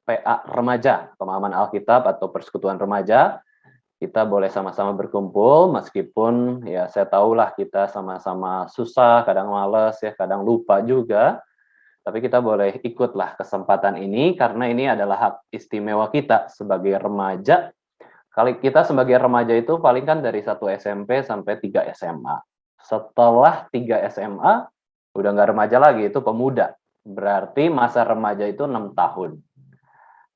PA Remaja, Pemahaman Alkitab atau Persekutuan Remaja. Kita boleh sama-sama berkumpul, meskipun ya saya tahulah kita sama-sama susah, kadang males ya, kadang lupa juga. Tapi kita boleh ikutlah kesempatan ini, karena ini adalah hak istimewa kita sebagai remaja. Kali kita sebagai remaja itu paling kan dari 1 SMP sampai 3 SMA. Setelah 3 SMA, udah nggak remaja lagi, itu pemuda. Berarti masa remaja itu 6 tahun.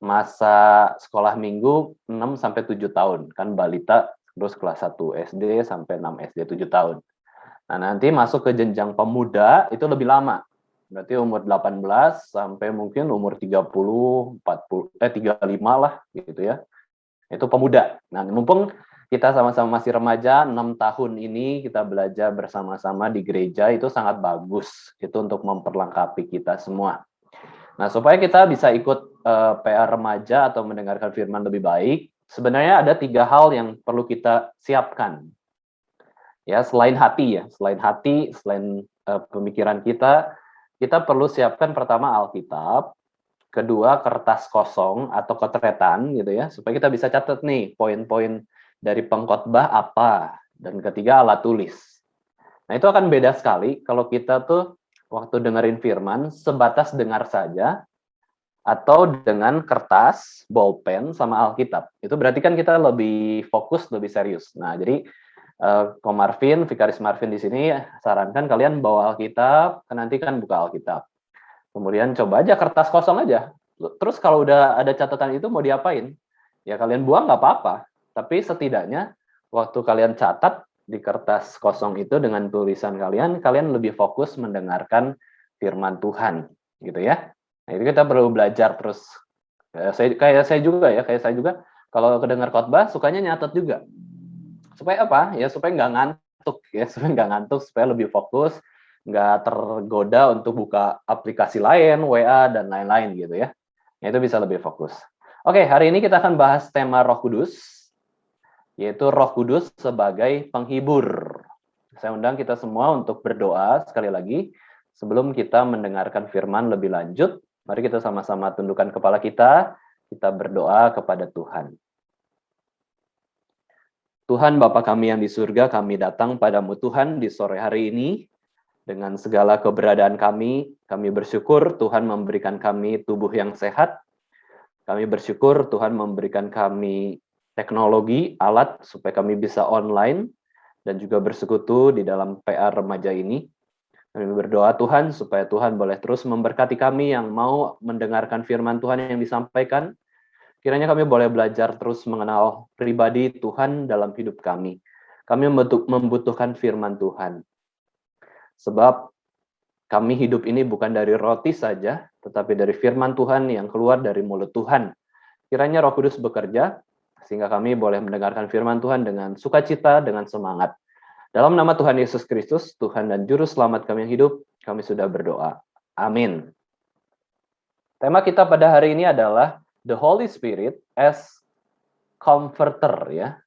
Masa sekolah minggu 6 sampai 7 tahun, kan balita, terus kelas 1 SD sampai 6 SD 7 tahun. Nah, nanti masuk ke jenjang pemuda itu lebih lama. Berarti umur 18 sampai mungkin umur 30, 40, 35 lah gitu ya. Itu pemuda. Nah, mumpung kita sama-sama masih remaja, 6 tahun ini kita belajar bersama-sama di gereja, itu sangat bagus. Itu untuk memperlengkapi kita semua. Nah, supaya kita bisa ikut PA Remaja atau mendengarkan firman lebih baik, sebenarnya ada 3 hal yang perlu kita siapkan. Ya, selain hati, selain pemikiran kita perlu siapkan pertama Alkitab, kedua kertas kosong atau ketretan gitu ya, supaya kita bisa catat nih poin-poin dari pengkhotbah apa, dan ketiga alat tulis. Nah, itu akan beda sekali kalau kita tuh waktu dengerin firman sebatas dengar saja, atau dengan kertas, bolpen, sama Alkitab. Itu berarti kan kita lebih fokus, lebih serius. Nah, jadi Ko Marvin, Vikaris Marvin di sini sarankan kalian bawa Alkitab, nanti kan buka Alkitab. Kemudian coba aja kertas kosong aja. Terus kalau udah ada catatan itu mau diapain? Ya kalian buang nggak apa-apa. Tapi setidaknya waktu kalian catat di kertas kosong itu dengan tulisan kalian, kalian lebih fokus mendengarkan firman Tuhan, gitu ya. Nah, itu kita perlu belajar terus. Kayak saya juga kalau kedengar khotbah sukanya nyatet juga. Supaya apa? Ya supaya nggak ngantuk ya, supaya lebih fokus, nggak tergoda untuk buka aplikasi lain, WA dan lain-lain gitu ya. Nah, itu bisa lebih fokus. Oke, hari ini kita akan bahas tema Roh Kudus, yaitu Roh Kudus sebagai penghibur. Saya undang kita semua untuk berdoa sekali lagi sebelum kita mendengarkan firman lebih lanjut. Mari kita sama-sama tundukkan kepala kita berdoa kepada Tuhan. Tuhan Bapa kami yang di surga, kami datang padamu Tuhan di sore hari ini. Dengan segala keberadaan kami bersyukur Tuhan memberikan kami tubuh yang sehat. Kami bersyukur Tuhan memberikan kami teknologi, alat, supaya kami bisa online, dan juga bersekutu di dalam PA Remaja ini. Kami berdoa Tuhan, supaya Tuhan boleh terus memberkati kami yang mau mendengarkan firman Tuhan yang disampaikan. Kiranya kami boleh belajar terus mengenal pribadi Tuhan dalam hidup kami. Kami membutuhkan firman Tuhan. Sebab kami hidup ini bukan dari roti saja, tetapi dari firman Tuhan yang keluar dari mulut Tuhan. Kiranya Roh Kudus bekerja, sehingga kami boleh mendengarkan firman Tuhan dengan sukacita, dengan semangat. Dalam nama Tuhan Yesus Kristus, Tuhan dan Juru Selamat kami yang hidup, kami sudah berdoa. Amin. Tema kita pada hari ini adalah The Holy Spirit as Comforter, ya.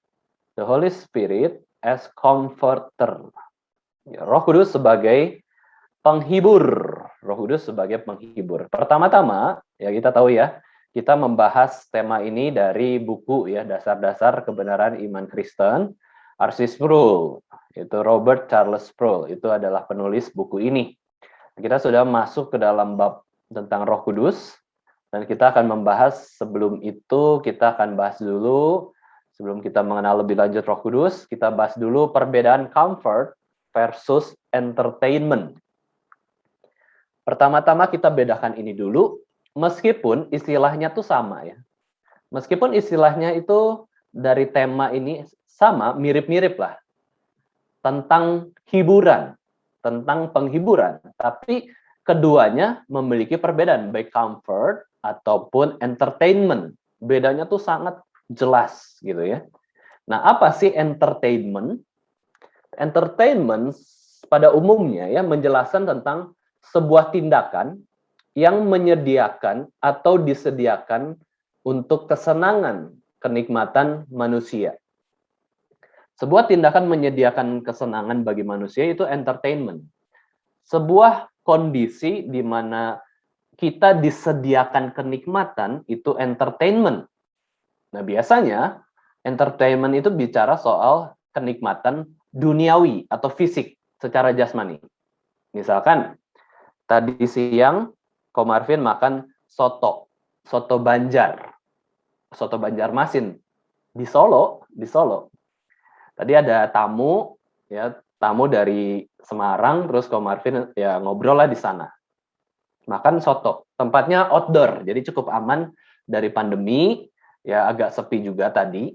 The Holy Spirit as Comforter. Ya, Roh Kudus sebagai penghibur. Roh Kudus sebagai penghibur. Pertama-tama, ya kita tahu ya, kita membahas tema ini dari buku ya, Dasar-dasar Kebenaran Iman Kristen, R.C. Sproul. Itu Robert Charles Sproul, itu adalah penulis buku ini. Kita sudah masuk ke dalam bab tentang Roh Kudus, dan kita akan membahas sebelum itu, kita akan bahas dulu, sebelum kita mengenal lebih lanjut Roh Kudus, kita bahas dulu perbedaan comfort versus entertainment. Pertama-tama kita bedakan ini dulu, meskipun istilahnya tuh sama ya. Meskipun istilahnya itu dari tema ini sama, mirip-mirip lah. Tentang hiburan, tentang penghiburan. Tapi keduanya memiliki perbedaan, baik comfort ataupun entertainment. Bedanya tuh sangat jelas gitu ya. Nah, apa sih entertainment? Entertainment pada umumnya ya menjelaskan tentang sebuah tindakan yang menyediakan atau disediakan untuk kesenangan, kenikmatan manusia. Sebuah tindakan menyediakan kesenangan bagi manusia itu entertainment. Sebuah kondisi di mana kita disediakan kenikmatan itu entertainment. Nah, biasanya entertainment itu bicara soal kenikmatan duniawi atau fisik secara jasmani. Misalkan tadi siang Ko Marvin makan soto Banjarmasin di Solo. Tadi ada tamu dari Semarang, terus Ko Marvin ya ngobrol lah di sana. Makan soto. Tempatnya outdoor, jadi cukup aman dari pandemi, ya agak sepi juga tadi.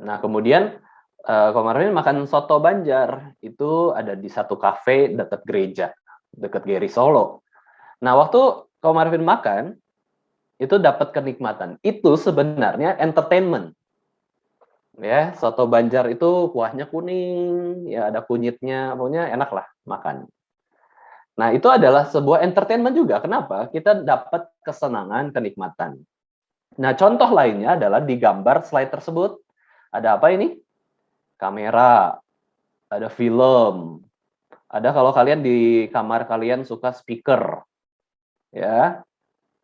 Nah, kemudian Ko Marvin makan soto Banjar, itu ada di satu kafe dekat gereja, dekat GRI Solo. Nah, waktu Ko Marvin makan, itu dapat kenikmatan. Itu sebenarnya entertainment. Ya, soto Banjar itu kuahnya kuning, ya ada kunyitnya, pokoknya enak lah makan. Nah, itu adalah sebuah entertainment juga. Kenapa? Kita dapat kesenangan, kenikmatan. Nah, contoh lainnya adalah di gambar slide tersebut. Ada apa ini? Kamera, ada film, ada kalau kalian di kamar kalian suka speaker, ya.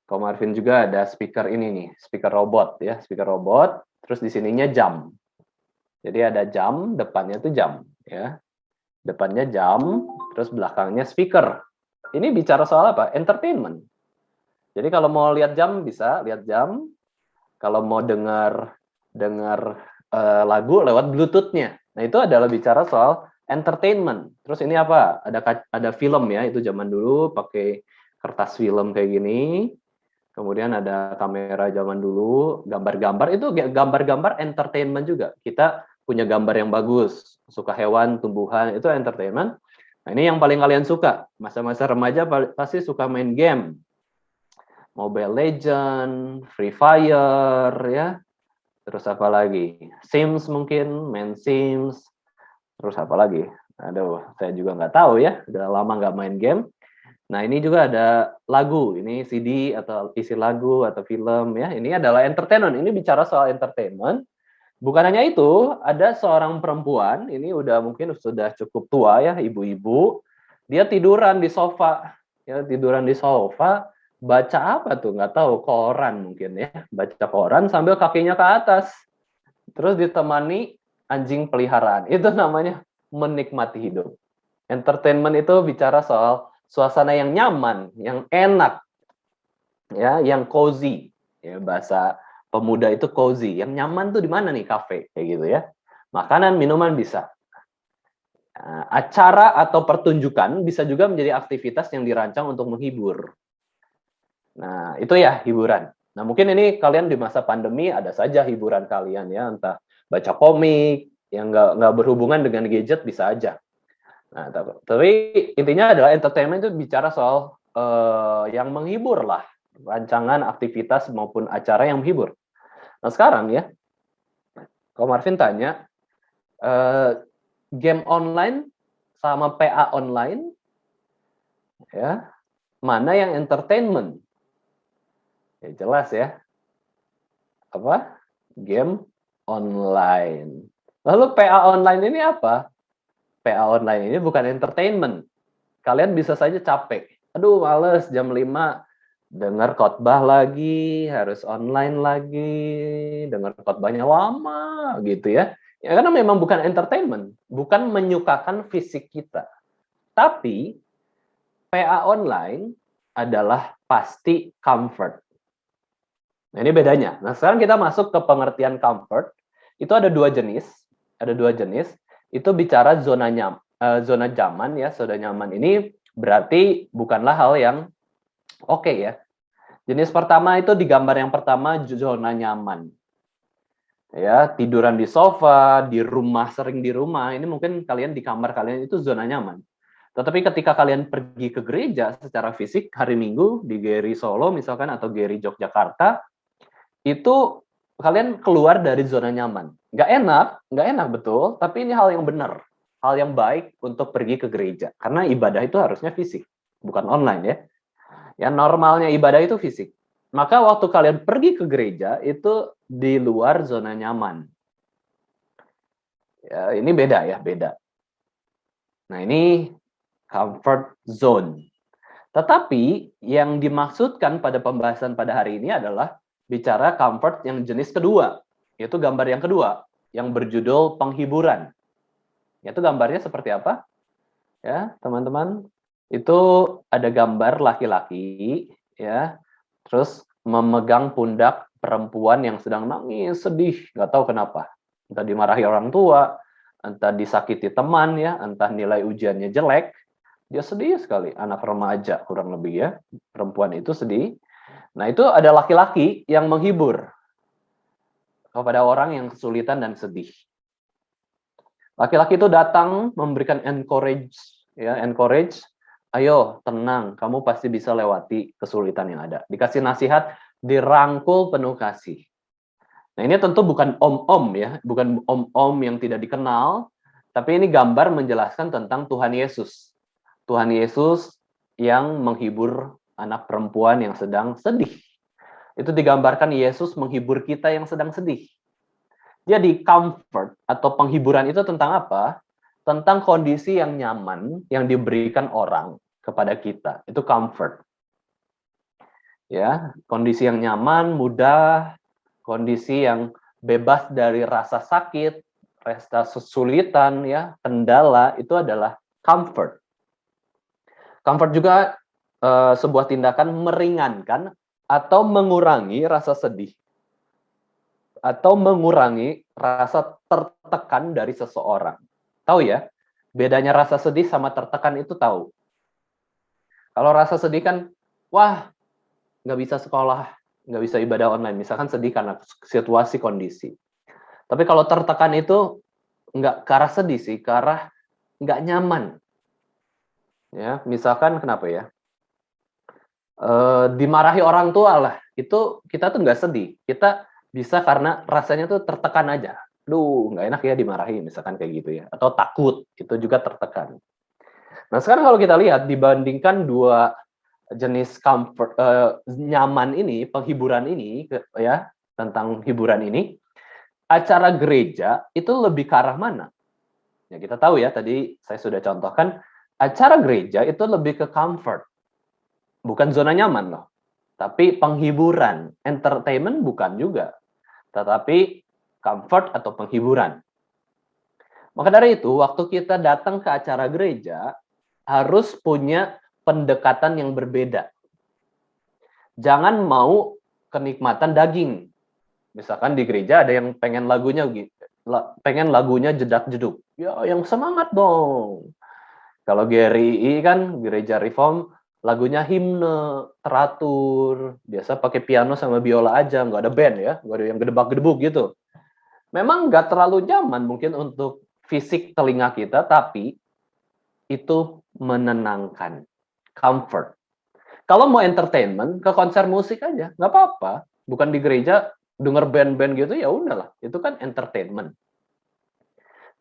Kalau Marvin juga ada speaker ini nih, speaker robot ya, speaker robot. Terus di sininya jam. Jadi ada jam, depannya tuh jam, ya. Depannya jam, terus belakangnya speaker. Ini bicara soal apa? Entertainment. Jadi kalau mau lihat jam bisa lihat jam. Kalau mau dengar lagu lewat Bluetooth-nya. Nah, itu adalah bicara soal entertainment. Terus ini apa? Ada film ya, itu zaman dulu pakai kertas film kayak gini. Kemudian ada kamera zaman dulu, gambar-gambar itu gambar-gambar entertainment juga. Kita punya gambar yang bagus, suka hewan, tumbuhan, itu entertainment. Nah, ini yang paling kalian suka. Masa-masa remaja pasti suka main game. Mobile Legend, Free Fire, ya. Terus apa lagi? Sims mungkin, main Sims. Terus apa lagi? Aduh, saya juga nggak tahu ya. Udah lama nggak main game. Nah, ini juga ada lagu. Ini CD atau isi lagu atau film ya. Ini adalah entertainment. Ini bicara soal entertainment. Bukan hanya itu, ada seorang perempuan, ini mungkin sudah cukup tua ya, ibu-ibu. Dia tiduran di sofa. Ya, tiduran di sofa, baca apa tuh? Nggak tahu, koran mungkin ya. Baca koran sambil kakinya ke atas. Terus ditemani anjing peliharaan. Itu namanya menikmati hidup. Entertainment itu bicara soal suasana yang nyaman, yang enak, ya, yang cozy. Ya, bahasa pemuda itu cozy. Yang nyaman tuh di mana nih? Kafe, kayak gitu ya. Makanan, minuman bisa. Acara atau pertunjukan bisa juga menjadi aktivitas yang dirancang untuk menghibur. Nah, itu ya hiburan. Nah, mungkin ini kalian di masa pandemi ada saja hiburan kalian ya, entah baca komik yang nggak berhubungan dengan gadget bisa aja. Nah, tapi intinya adalah entertainment itu bicara soal yang menghibur lah, rancangan aktivitas maupun acara yang menghibur. Nah, sekarang ya, kalau Marvin tanya, game online sama PA online, ya, mana yang entertainment? Ya jelas ya, apa? Game online. Lalu PA online ini apa? PA online ini bukan entertainment. Kalian bisa saja capek. Aduh, males jam 5 dengar khotbah lagi, harus online lagi, dengar khotbahnya lama gitu ya. Ya karena memang bukan entertainment, bukan menyukakan fisik kita. Tapi PA online adalah pasti comfort. Nah, ini bedanya. Nah, sekarang kita masuk ke pengertian comfort. Itu ada dua jenis. Ada dua jenis. Itu bicara zona nyaman ya. Zona nyaman ini berarti bukanlah hal yang oke ya. Jenis pertama itu di gambar yang pertama zona nyaman. Ya, tiduran di sofa, di rumah, sering di rumah. Ini mungkin kalian di kamar kalian itu zona nyaman. Tetapi ketika kalian pergi ke gereja secara fisik hari Minggu di GRI Solo misalkan atau GRI Yogyakarta, itu kalian keluar dari zona nyaman. Nggak enak betul, tapi ini hal yang benar. Hal yang baik untuk pergi ke gereja. Karena ibadah itu harusnya fisik, bukan online ya. Ya normalnya ibadah itu fisik. Maka waktu kalian pergi ke gereja, itu di luar zona nyaman. Ya, ini beda ya, beda. Nah ini comfort zone. Tetapi yang dimaksudkan pada pembahasan pada hari ini adalah bicara comfort yang jenis kedua, yaitu gambar yang kedua, yang berjudul penghiburan. Itu gambarnya seperti apa? Ya, teman-teman. Itu ada gambar laki-laki, ya, terus memegang pundak perempuan yang sedang nangis, sedih, nggak tahu kenapa. Entah dimarahi orang tua, entah disakiti teman, ya, entah nilai ujiannya jelek, dia sedih sekali, anak remaja kurang lebih ya, perempuan itu sedih. Nah itu ada laki-laki yang menghibur kepada orang yang kesulitan dan sedih. Laki-laki itu datang memberikan encourage, ya encourage, ayo tenang, kamu pasti bisa lewati kesulitan yang ada. Dikasih nasihat, dirangkul penuh kasih. Nah ini tentu bukan om-om ya, bukan om-om yang tidak dikenal, tapi ini gambar menjelaskan tentang Tuhan Yesus. Tuhan Yesus yang menghibur anak perempuan yang sedang sedih. Itu digambarkan Yesus menghibur kita yang sedang sedih. Jadi comfort atau penghiburan itu tentang apa? Tentang kondisi yang nyaman yang diberikan orang kepada kita. Itu comfort. Ya, kondisi yang nyaman, mudah, kondisi yang bebas dari rasa sakit, rasa kesulitan, ya, kendala, itu adalah comfort. Comfort juga sebuah tindakan meringankan atau mengurangi rasa sedih atau mengurangi rasa tertekan dari seseorang. Tahu ya, bedanya rasa sedih sama tertekan itu tahu. Kalau rasa sedih kan, wah, nggak bisa sekolah, nggak bisa ibadah online, misalkan sedih karena situasi kondisi. Tapi kalau tertekan itu nggak ke arah sedih sih, ke arah nggak nyaman. Ya, misalkan kenapa ya? Dimarahi orang tua lah, itu kita tuh nggak sedih, kita bisa karena rasanya tuh tertekan aja. Duh, nggak enak ya dimarahi, misalkan kayak gitu ya. Atau takut, itu juga tertekan. Nah, sekarang kalau kita lihat, dibandingkan dua jenis comfort, nyaman ini, penghiburan ini, ya, tentang hiburan ini, acara gereja itu lebih ke arah mana? Ya, kita tahu ya, tadi saya sudah contohkan, acara gereja itu lebih ke comfort. Bukan zona nyaman loh. Tapi penghiburan, entertainment bukan juga. Tetapi comfort atau penghiburan. Maka dari itu, waktu kita datang ke acara gereja, harus punya pendekatan yang berbeda. Jangan mau kenikmatan daging. Misalkan di gereja ada yang pengen lagunya jedak-jeduk. Ya, yang semangat dong. Kalau GRI kan gereja Reform lagunya himne, teratur, biasa pakai piano sama biola aja, nggak ada band ya, nggak ada yang gedebak-gedebuk gitu. Memang nggak terlalu nyaman mungkin untuk fisik telinga kita, tapi itu menenangkan, comfort. Kalau mau entertainment, ke konser musik aja, nggak apa-apa. Bukan di gereja denger band-band gitu, ya udahlah, itu kan entertainment.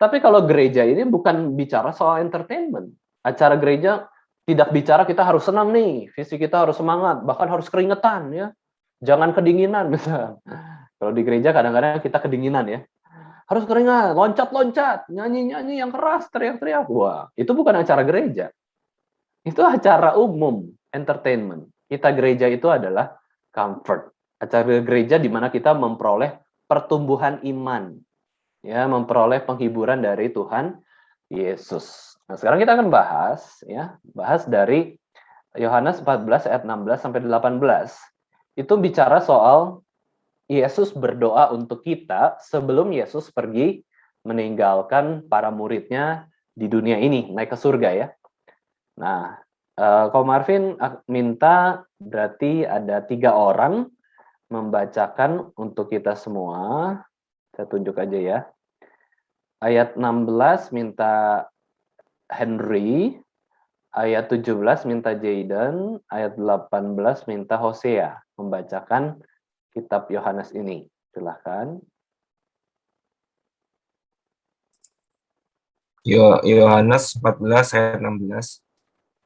Tapi kalau gereja ini bukan bicara soal entertainment. Acara gereja tidak bicara kita harus senang nih, fisik kita harus semangat, bahkan harus keringetan ya. Jangan kedinginan misal. Kalau di gereja kadang-kadang kita kedinginan ya. Harus keringat, loncat-loncat, nyanyi-nyanyi yang keras, teriak-teriak. Wah, itu bukan acara gereja. Itu acara umum, entertainment. Kita gereja itu adalah comfort. Acara gereja di mana kita memperoleh pertumbuhan iman, ya, memperoleh penghiburan dari Tuhan Yesus. Nah, sekarang kita akan bahas dari Yohanes 14 ayat 16 sampai 18. Itu bicara soal Yesus berdoa untuk kita sebelum Yesus pergi meninggalkan para muridnya di dunia ini, naik ke surga ya. Nah, Ko Marvin minta berarti ada 3 orang membacakan untuk kita semua. Saya tunjuk aja ya. Ayat 16 minta Henry, ayat 17 minta Jaden, ayat 18 minta Hosea membacakan kitab Yohanes ini. Silahkan. Yohanes 14 ayat 16.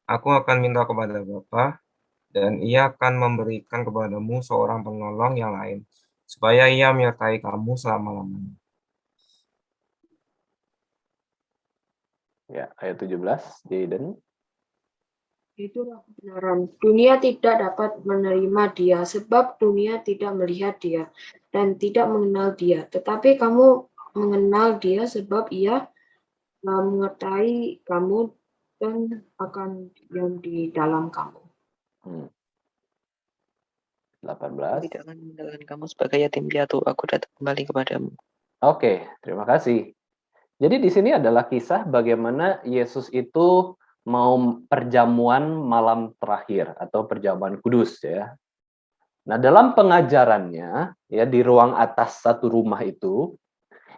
Aku akan minta kepada Bapa, dan ia akan memberikan kepadamu seorang penolong yang lain, supaya ia menyertai kamu selama-lamanya. Ya, ayat 17, Jaden. Itulah kebenaran. Dunia tidak dapat menerima dia, sebab dunia tidak melihat dia dan tidak mengenal dia. Tetapi kamu mengenal dia sebab ia mengetahui kamu dan akan diam di dalam kamu. 18. Tidak akan meninggalkan kamu sebagai yatim piatu. Aku datang kembali kepadamu. Oke, terima kasih. Jadi di sini adalah kisah bagaimana Yesus itu mau perjamuan malam terakhir atau perjamuan kudus ya. Nah, dalam pengajarannya ya di ruang atas satu rumah itu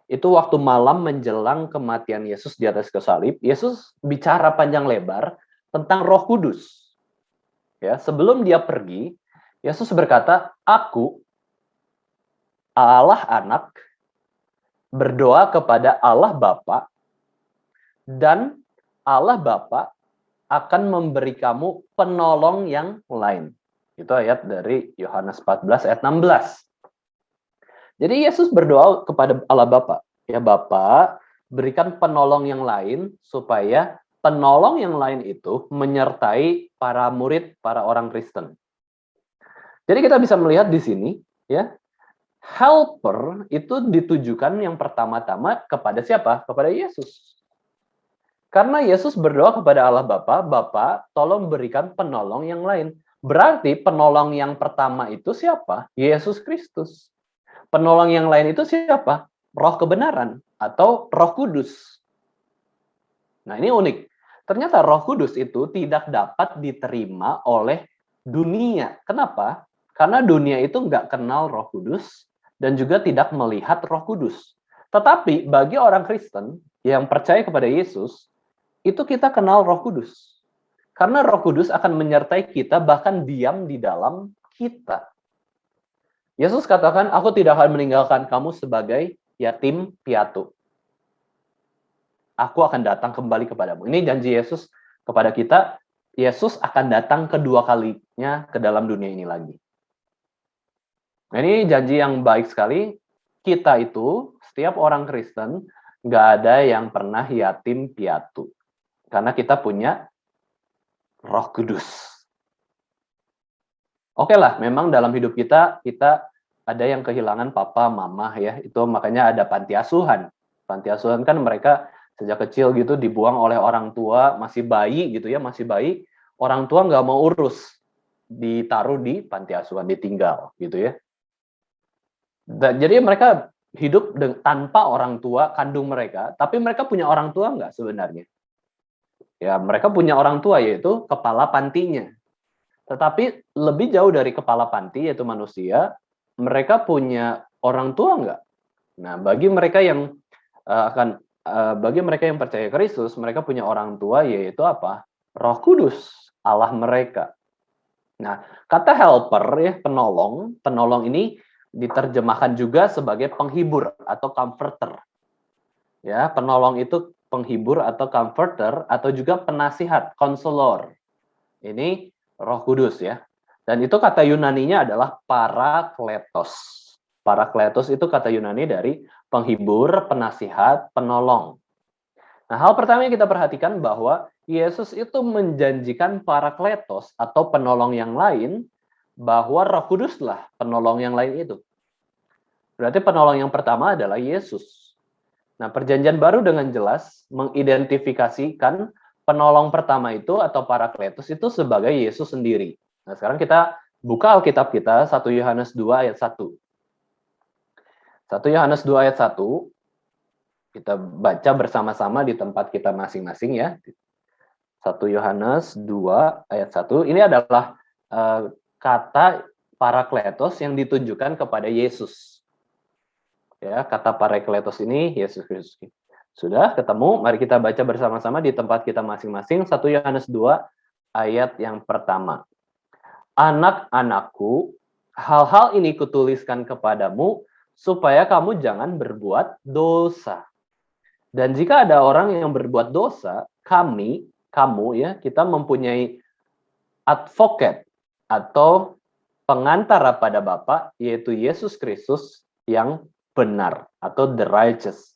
waktu malam menjelang kematian Yesus di atas kayu salib, Yesus bicara panjang lebar tentang Roh Kudus. Ya, sebelum dia pergi, Yesus berkata, "Aku Allah Anak berdoa kepada Allah Bapa, dan Allah Bapa akan memberi kamu penolong yang lain." Itu ayat dari Yohanes 14 ayat 16. Jadi Yesus berdoa kepada Allah Bapa, ya Bapa, berikan penolong yang lain supaya penolong yang lain itu menyertai para murid, para orang Kristen. Jadi kita bisa melihat di sini, ya, helper itu ditujukan yang pertama-tama kepada siapa? Kepada Yesus. Karena Yesus berdoa kepada Allah Bapa, Bapa, tolong berikan penolong yang lain. Berarti penolong yang pertama itu siapa? Yesus Kristus. Penolong yang lain itu siapa? Roh kebenaran atau Roh Kudus. Nah, ini unik. Ternyata Roh Kudus itu tidak dapat diterima oleh dunia. Kenapa? Karena dunia itu nggak kenal Roh Kudus dan juga tidak melihat Roh Kudus. Tetapi bagi orang Kristen yang percaya kepada Yesus, itu kita kenal Roh Kudus. Karena Roh Kudus akan menyertai kita bahkan diam di dalam kita. Yesus katakan, "Aku tidak akan meninggalkan kamu sebagai yatim piatu. Aku akan datang kembali kepadamu." Ini janji Yesus kepada kita. Yesus akan datang kedua kalinya ke dalam dunia ini lagi. Nah, ini janji yang baik sekali. Kita itu, setiap orang Kristen, nggak ada yang pernah yatim piatu. Karena kita punya Roh Kudus. Oke lah, memang dalam hidup kita ada yang kehilangan papa, mama ya. Itu makanya ada panti asuhan. Panti asuhan kan mereka sejak kecil gitu dibuang oleh orang tua, masih bayi gitu ya, masih bayi. Orang tua nggak mau urus, ditaruh di panti asuhan, ditinggal gitu ya. Jadi mereka hidup tanpa orang tua kandung mereka, tapi mereka punya orang tua nggak sebenarnya? Ya, mereka punya orang tua yaitu kepala pantinya. Tetapi lebih jauh dari kepala panti, yaitu manusia, mereka punya orang tua nggak? Nah, bagi mereka yang bagi mereka yang percaya Kristus, mereka punya orang tua, yaitu apa? Roh Kudus, Allah mereka. Nah, kata helper ya, penolong ini diterjemahkan juga sebagai penghibur atau comforter. Ya, penolong itu penghibur atau comforter atau juga penasihat, konselor. Ini Roh Kudus ya. Dan itu kata Yunaninya adalah parakletos. Parakletos itu kata Yunani dari penghibur, penasihat, penolong. Nah, hal pertama yang kita perhatikan bahwa Yesus itu menjanjikan parakletos atau penolong yang lain, bahwa Roh Kuduslah penolong yang lain itu. Berarti penolong yang pertama adalah Yesus. Nah, Perjanjian Baru dengan jelas mengidentifikasikan penolong pertama itu atau parakletos itu sebagai Yesus sendiri. Nah, sekarang kita buka Alkitab kita 1 Yohanes 2 ayat 1. 1 Yohanes 2 ayat 1 kita baca bersama-sama di tempat kita masing-masing ya. 1 Yohanes 2 ayat 1. Ini adalah kata parakletos yang ditunjukkan kepada Yesus. Ya, kata parakletos ini Yesus Kristus. Sudah ketemu? Mari kita baca bersama-sama di tempat kita masing-masing. 1 Yohanes 2 ayat yang pertama. Anak-anakku, hal-hal ini kutuliskan kepadamu supaya kamu jangan berbuat dosa. Dan jika ada orang yang berbuat dosa, kamu ya, kita mempunyai advokat atau pengantara pada Bapa, yaitu Yesus Kristus yang benar atau the righteous.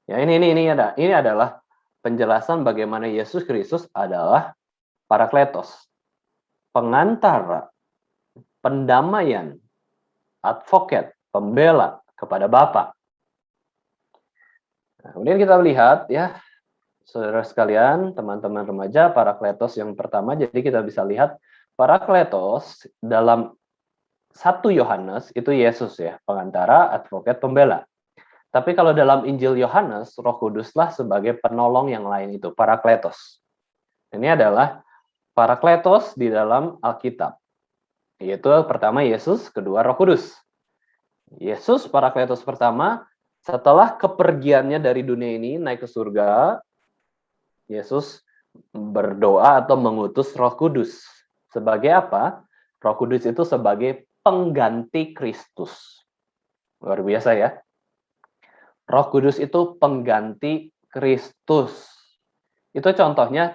Ya, ini adalah penjelasan bagaimana Yesus Kristus adalah parakletos. pengantara, pendamaian, advokat, pembela kepada Bapa. Nah, kemudian kita lihat ya, saudara sekalian, teman-teman remaja, Parakletos yang pertama. Jadi kita bisa lihat Parakletos dalam 1 Yohanes itu Yesus ya, pengantara, advokat, pembela. Tapi kalau dalam Injil Yohanes, Roh Kuduslah sebagai penolong yang lain itu, Parakletos. Ini adalah Parakletos di dalam Alkitab. Yaitu pertama Yesus, kedua Roh Kudus. Yesus Parakletos pertama, setelah kepergiannya dari dunia ini naik ke surga, Yesus berdoa atau mengutus Roh Kudus. Sebagai apa? Roh Kudus itu sebagai pengganti Kristus. Luar biasa ya. Roh Kudus itu pengganti Kristus. Itu contohnya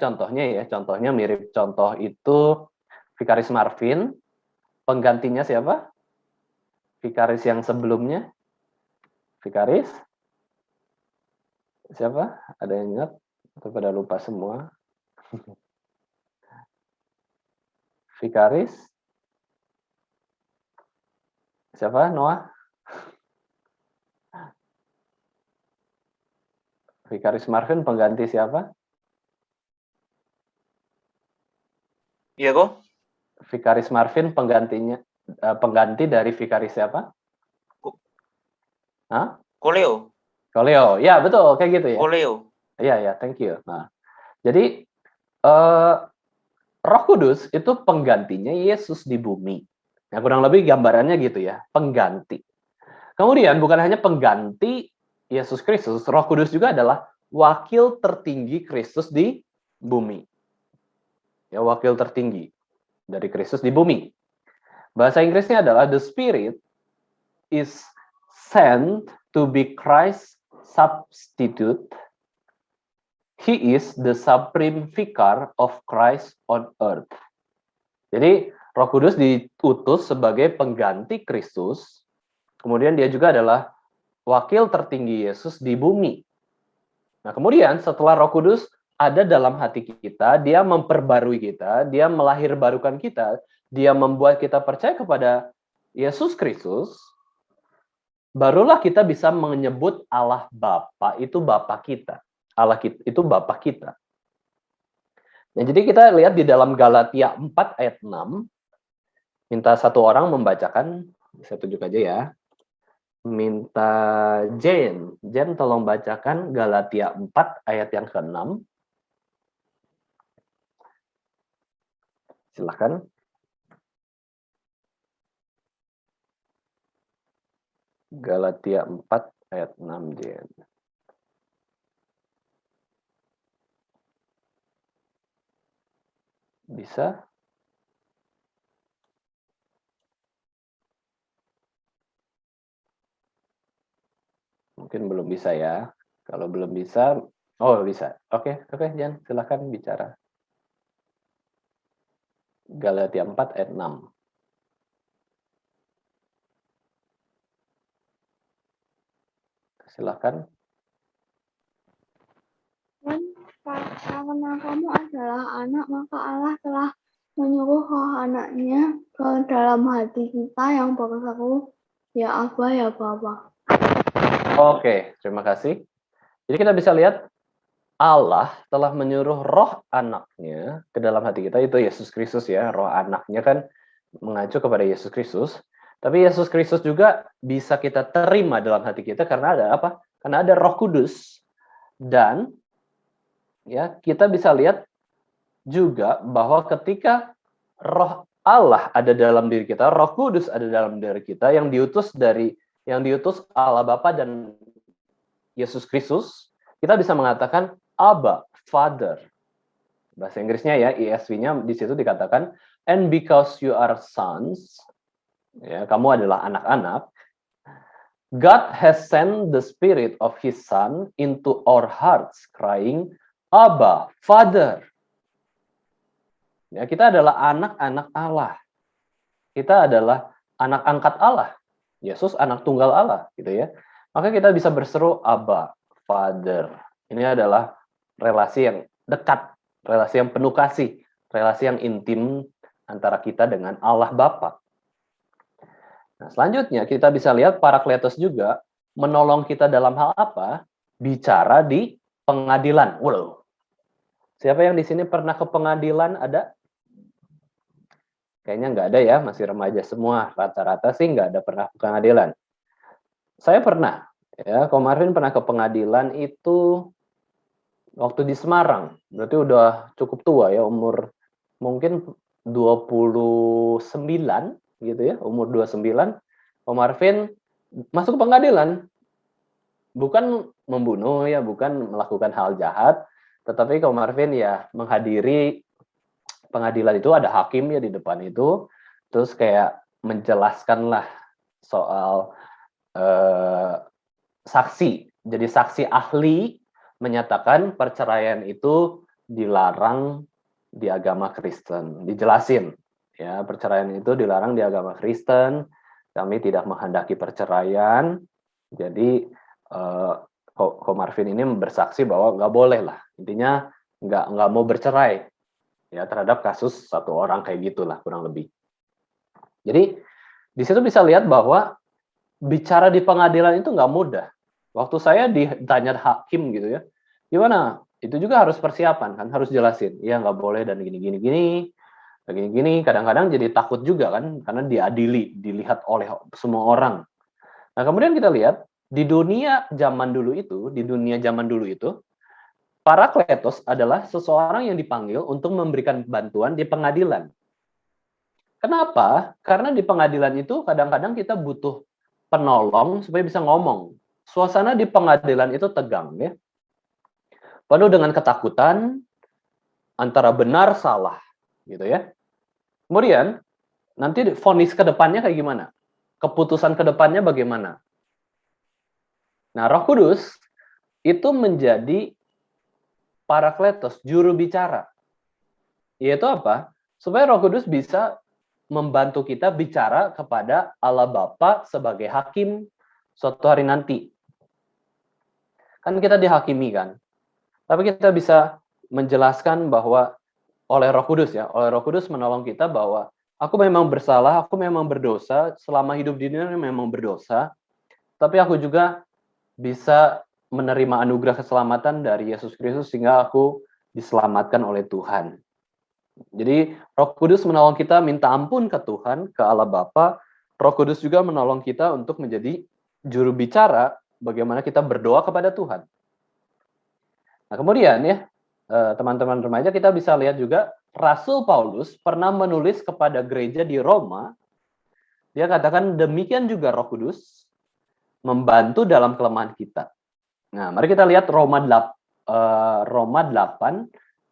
mirip contoh itu Vikaris Marvin. Penggantinya siapa? Vikaris yang sebelumnya? Vikaris? Siapa? Ada yang ingat? Atau pada lupa semua? Vikaris? Siapa? Noah? Vikaris Marvin pengganti siapa? Iya kok. Vikaris Marvin pengganti dari Vikaris siapa? Hah? Koleo. Koleo. Ya, betul, kayak gitu ya. Koleo. Iya, thank you. Nah, jadi Roh Kudus itu penggantinya Yesus di bumi. Nah, kurang lebih gambarannya gitu ya, pengganti. Kemudian bukan hanya pengganti Yesus Kristus, Roh Kudus juga adalah wakil tertinggi Kristus di bumi. Ya, wakil tertinggi dari Kristus di bumi. Bahasa Inggrisnya adalah the Spirit is sent to be Christ's substitute. He is the supreme vicar of Christ on earth. Jadi Roh Kudus diutus sebagai pengganti Kristus. Kemudian dia juga adalah wakil tertinggi Yesus di bumi. Nah, kemudian setelah Roh Kudus ada dalam hati kita, dia memperbarui kita, dia melahirbarukan kita, dia membuat kita percaya kepada Yesus Kristus, barulah kita bisa menyebut Allah Bapa itu Bapa kita. Allah itu Bapa kita. Nah, jadi kita lihat di dalam Galatia 4 ayat 6, minta satu orang membacakan, saya tunjuk aja ya. Minta Jen tolong bacakan Galatia 4 ayat yang ke-6. Silakan. Galatia 4 ayat 6, Jen. Bisa? Mungkin belum bisa ya. Kalau belum bisa, oh bisa. Oke, Jan, silakan bicara. Galatia 4 ayat 6. Silakan. Karena kamu adalah anak, maka Allah telah menyuruh roh anaknya ke dalam hati kita yang berseru, ya Aba, ya Bapa. Oke, terima kasih. Jadi kita bisa lihat Allah telah menyuruh roh anaknya ke dalam hati kita, itu Yesus Kristus ya. Roh anaknya kan mengacu kepada Yesus Kristus. Tapi Yesus Kristus juga bisa kita terima dalam hati kita karena ada apa? Karena ada Roh Kudus. Dan ya, kita bisa lihat juga bahwa ketika Roh Allah ada dalam diri kita, Roh Kudus ada dalam diri kita, yang diutus Allah Bapa dan Yesus Kristus, kita bisa mengatakan Abba, Father. Bahasa Inggrisnya ya, ESV-nya di situ dikatakan, and because you are sons, ya, kamu adalah anak-anak, God has sent the Spirit of His Son into our hearts, crying, Abba, Father. Ya, kita adalah anak-anak Allah. Kita adalah anak angkat Allah. Yesus anak tunggal Allah, gitu ya. Maka kita bisa berseru Abba, Father. Ini adalah relasi yang dekat, relasi yang penuh kasih, relasi yang intim antara kita dengan Allah Bapa. Nah, selanjutnya kita bisa lihat Parakletos juga menolong kita dalam hal apa? Bicara di pengadilan. Wow. Siapa yang di sini pernah ke pengadilan? Ada? Kayaknya nggak ada ya, masih remaja semua. Rata-rata sih nggak ada pernah ke pengadilan. Saya pernah. Ya, Ko Marvin pernah ke pengadilan itu waktu di Semarang. Berarti udah cukup tua ya, umur mungkin 29 gitu ya, umur 29. Ko Marvin masuk ke pengadilan. Bukan membunuh ya, bukan melakukan hal jahat, tetapi Ko Marvin ya menghadiri pengadilan itu, ada hakim ya di depan itu, terus kayak menjelaskanlah soal saksi. Jadi saksi ahli menyatakan perceraian itu dilarang di agama Kristen. Dijelasin ya, perceraian itu dilarang di agama Kristen. Kami tidak menghendaki perceraian. Jadi Ko Marvin ini bersaksi bahwa nggak boleh lah. Intinya nggak mau bercerai ya terhadap kasus satu orang kayak gitulah kurang lebih. Jadi di situ bisa lihat bahwa bicara di pengadilan itu nggak mudah. Waktu saya ditanya hakim gitu ya, gimana? Itu juga harus persiapan kan, harus jelasin. Ya nggak boleh dan gini. Kadang-kadang jadi takut juga kan, karena diadili, dilihat oleh semua orang. Nah kemudian kita lihat di dunia zaman dulu itu, Parakletos adalah seseorang yang dipanggil untuk memberikan bantuan di pengadilan. Kenapa? Karena di pengadilan itu kadang-kadang kita butuh penolong supaya bisa ngomong. Suasana di pengadilan itu tegang ya. Penuh dengan ketakutan antara benar salah gitu ya. Kemudian nanti vonis ke depannya kayak gimana? Keputusan ke depannya bagaimana? Nah, Roh Kudus itu menjadi Parakletos, juru bicara. Yaitu apa? Supaya Roh Kudus bisa membantu kita bicara kepada Allah Bapa sebagai hakim suatu hari nanti. Kan kita dihakimi kan. Tapi kita bisa menjelaskan bahwa oleh Roh Kudus ya, oleh Roh Kudus menolong kita bahwa aku memang bersalah, aku memang berdosa, selama hidup di dunia memang berdosa, tapi aku juga bisa menerima anugerah keselamatan dari Yesus Kristus sehingga aku diselamatkan oleh Tuhan. Jadi Roh Kudus menolong kita minta ampun ke Tuhan, ke Allah Bapa. Roh Kudus juga menolong kita untuk menjadi juru bicara bagaimana kita berdoa kepada Tuhan. Nah, kemudian ya, teman-teman remaja, kita bisa lihat juga Rasul Paulus pernah menulis kepada gereja di Roma. Dia katakan demikian juga Roh Kudus membantu dalam kelemahan kita. Nah, mari kita lihat Roma 8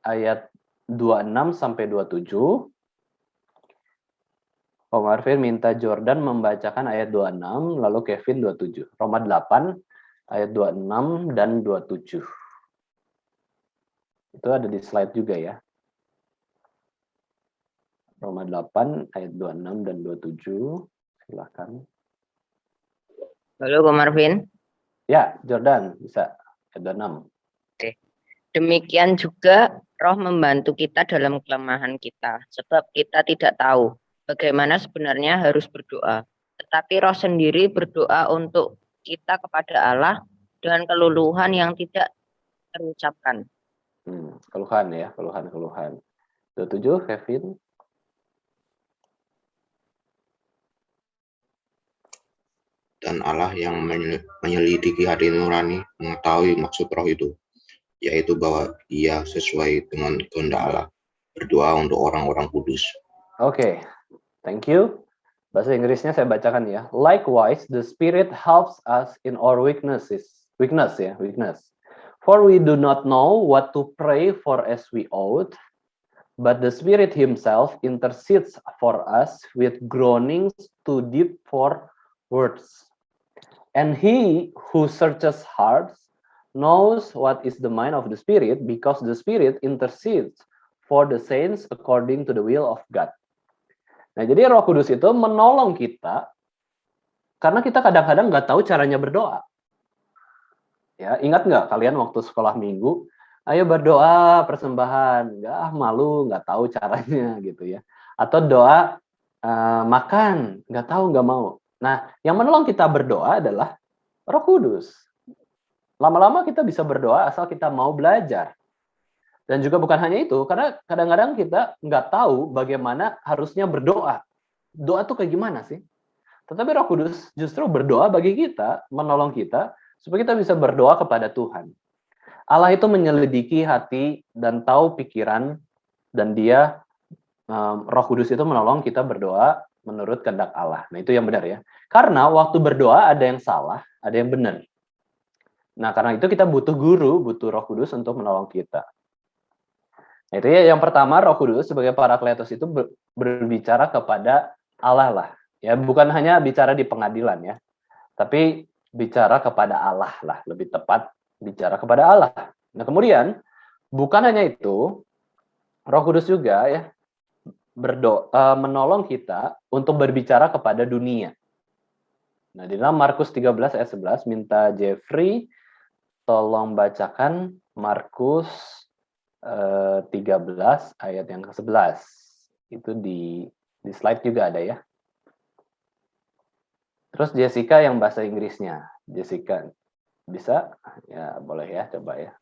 ayat 26 sampai 27. Om Arvin minta Jordan membacakan ayat 26, lalu Kevin 27. Roma 8 ayat 26 dan 27. Itu ada di slide juga ya. Roma 8 ayat 26 dan 27. Silakan. Halo, Ko Marvin. Ya, Jordan bisa. Ayat 26. Oke. Demikian juga Roh membantu kita dalam kelemahan kita, sebab kita tidak tahu bagaimana sebenarnya harus berdoa. Tetapi Roh sendiri berdoa untuk kita kepada Allah dengan keluluhan yang tidak terucapkan. Keluhan ya, keluhan. 27, Kevin. Dan Allah yang menyelidiki hati nurani mengetahui maksud Roh itu, yaitu bahwa ia sesuai dengan kehendak Allah. Berdoa untuk orang-orang kudus. Oke, thank you. Bahasa Inggrisnya saya bacakan ya. Likewise, the Spirit helps us in our weakness. For we do not know what to pray for as we ought, but the Spirit Himself intercedes for us with groanings too deep for words. And He who searches hearts knows what is the mind of the Spirit, because the Spirit intercedes for the saints according to the will of God. Nah, jadi Roh Kudus itu menolong kita karena kita kadang-kadang nggak tahu caranya berdoa. Ya, ingat nggak kalian waktu sekolah minggu, ayo berdoa persembahan, nggak malu, nggak tahu caranya gitu ya. Atau doa makan, nggak tahu, nggak mau. Nah, yang menolong kita berdoa adalah Roh Kudus. Lama-lama kita bisa berdoa asal kita mau belajar. Dan juga bukan hanya itu, karena kadang-kadang kita nggak tahu bagaimana harusnya berdoa. Doa tuh kayak gimana sih? Tetapi Roh Kudus justru berdoa bagi kita, menolong kita, supaya kita bisa berdoa kepada Tuhan. Allah itu menyelidiki hati dan tahu pikiran, dan dia, Roh Kudus itu menolong kita berdoa menurut kehendak Allah. Nah, itu yang benar ya. Karena waktu berdoa ada yang salah, ada yang benar. Nah, karena itu kita butuh guru, butuh Roh Kudus untuk menolong kita. Nah, itu ya, yang pertama, Roh Kudus sebagai Parakletos itu berbicara kepada Allah lah. Ya, bukan hanya bicara di pengadilan ya, tapi bicara kepada Allah lah, lebih tepat bicara kepada Allah. Nah, kemudian bukan hanya itu, Roh Kudus juga ya menolong kita untuk berbicara kepada dunia. Nah, di dalam Markus 13 ayat 11, minta Jeffrey tolong bacakan Markus 13 ayat yang ke-11. Itu di slide juga ada ya. Terus Jessica yang bahasa Inggrisnya. Jessica, bisa? Ya, boleh ya, coba ya.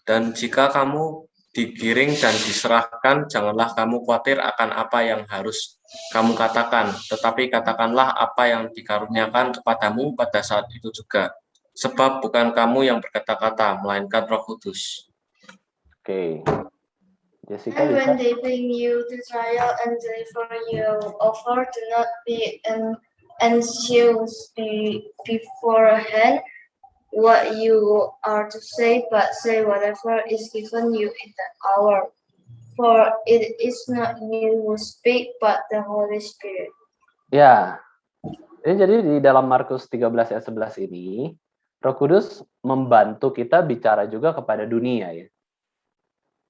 Dan jika kamu digiring dan diserahkan, janganlah kamu khawatir akan apa yang harus kamu katakan, tetapi katakanlah apa yang dikaruniakan kepadamu pada saat itu juga. Sebab bukan kamu yang berkata-kata, melainkan Roh Kudus. Oke. Jessica And bisa? when they bring you to trial and deliver your offer, do not be anxious beforehand what you are to say, but say whatever is given you in that hour. For it is not you who speak, but the Holy Spirit. Ya. Jadi di dalam Markus 13 ayat 11 ini, Roh Kudus membantu kita bicara juga kepada dunia ya.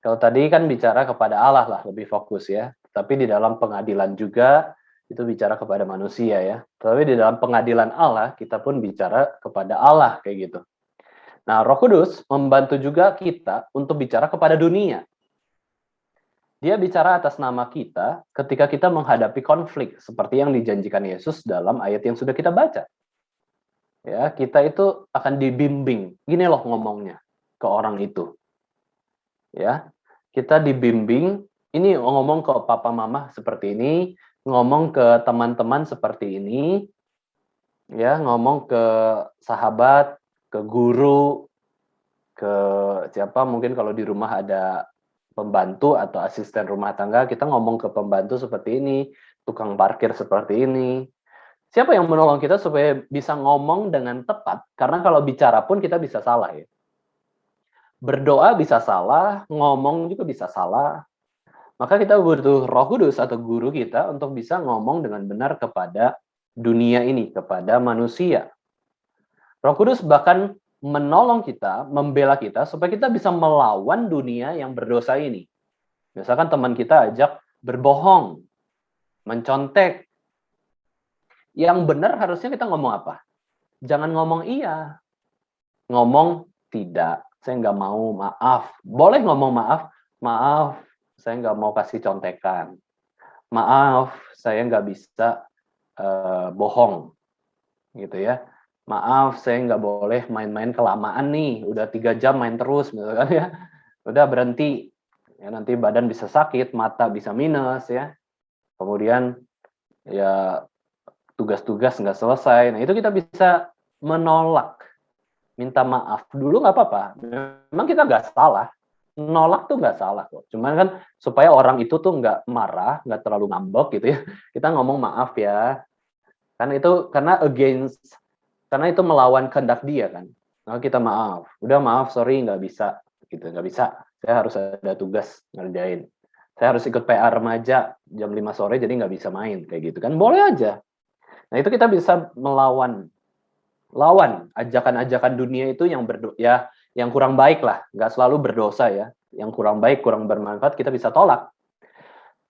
Kalau tadi kan bicara kepada Allah lah, lebih fokus ya. Tapi di dalam pengadilan juga itu bicara kepada manusia ya. Tapi di dalam pengadilan Allah kita pun bicara kepada Allah kayak gitu. Nah, Roh Kudus membantu juga kita untuk bicara kepada dunia. Dia bicara atas nama kita ketika kita menghadapi konflik seperti yang dijanjikan Yesus dalam ayat yang sudah kita baca. Ya, kita itu akan dibimbing. Gini loh ngomongnya ke orang itu. Ya, kita dibimbing, ini ngomong ke papa mama seperti ini, ngomong ke teman-teman seperti ini, ya, ngomong ke sahabat, ke guru, ke siapa, mungkin kalau di rumah ada pembantu atau asisten rumah tangga, kita ngomong ke pembantu seperti ini, tukang parkir seperti ini. Siapa yang menolong kita supaya bisa ngomong dengan tepat? Karena kalau bicara pun kita bisa salah ya. Berdoa bisa salah, ngomong juga bisa salah. Maka kita butuh Roh Kudus atau guru kita untuk bisa ngomong dengan benar kepada dunia ini, kepada manusia. Roh Kudus bahkan menolong kita, membela kita supaya kita bisa melawan dunia yang berdosa ini. Misalkan teman kita ajak berbohong, mencontek. Yang benar harusnya kita ngomong apa? Jangan ngomong iya. Ngomong tidak. Saya nggak mau, maaf. Boleh ngomong maaf, maaf, saya nggak mau kasih contekan. Maaf, saya nggak bisa bohong, gitu ya. Maaf, saya nggak boleh main-main kelamaan nih, udah 3 jam main terus, misalkan ya. Udah berhenti, ya nanti badan bisa sakit, mata bisa minus ya. Kemudian ya tugas-tugas nggak selesai. Nah itu kita bisa menolak. Minta maaf dulu nggak apa-apa. Memang kita nggak salah. Nolak tuh nggak salah kok. Cuman kan supaya orang itu tuh nggak marah, nggak terlalu ngambek gitu ya. Kita ngomong maaf ya. Kan itu karena itu melawan kehendak dia kan. Nah, kita maaf. Udah maaf, sorry nggak bisa. Gitu nggak bisa. Saya harus ada tugas ngerjain. Saya harus ikut PA remaja jam 5 sore jadi nggak bisa main kayak gitu kan. Boleh aja. Nah itu kita bisa lawan ajakan-ajakan dunia itu yang yang kurang baik lah, nggak selalu berdosa ya, yang kurang baik, kurang bermanfaat kita bisa tolak.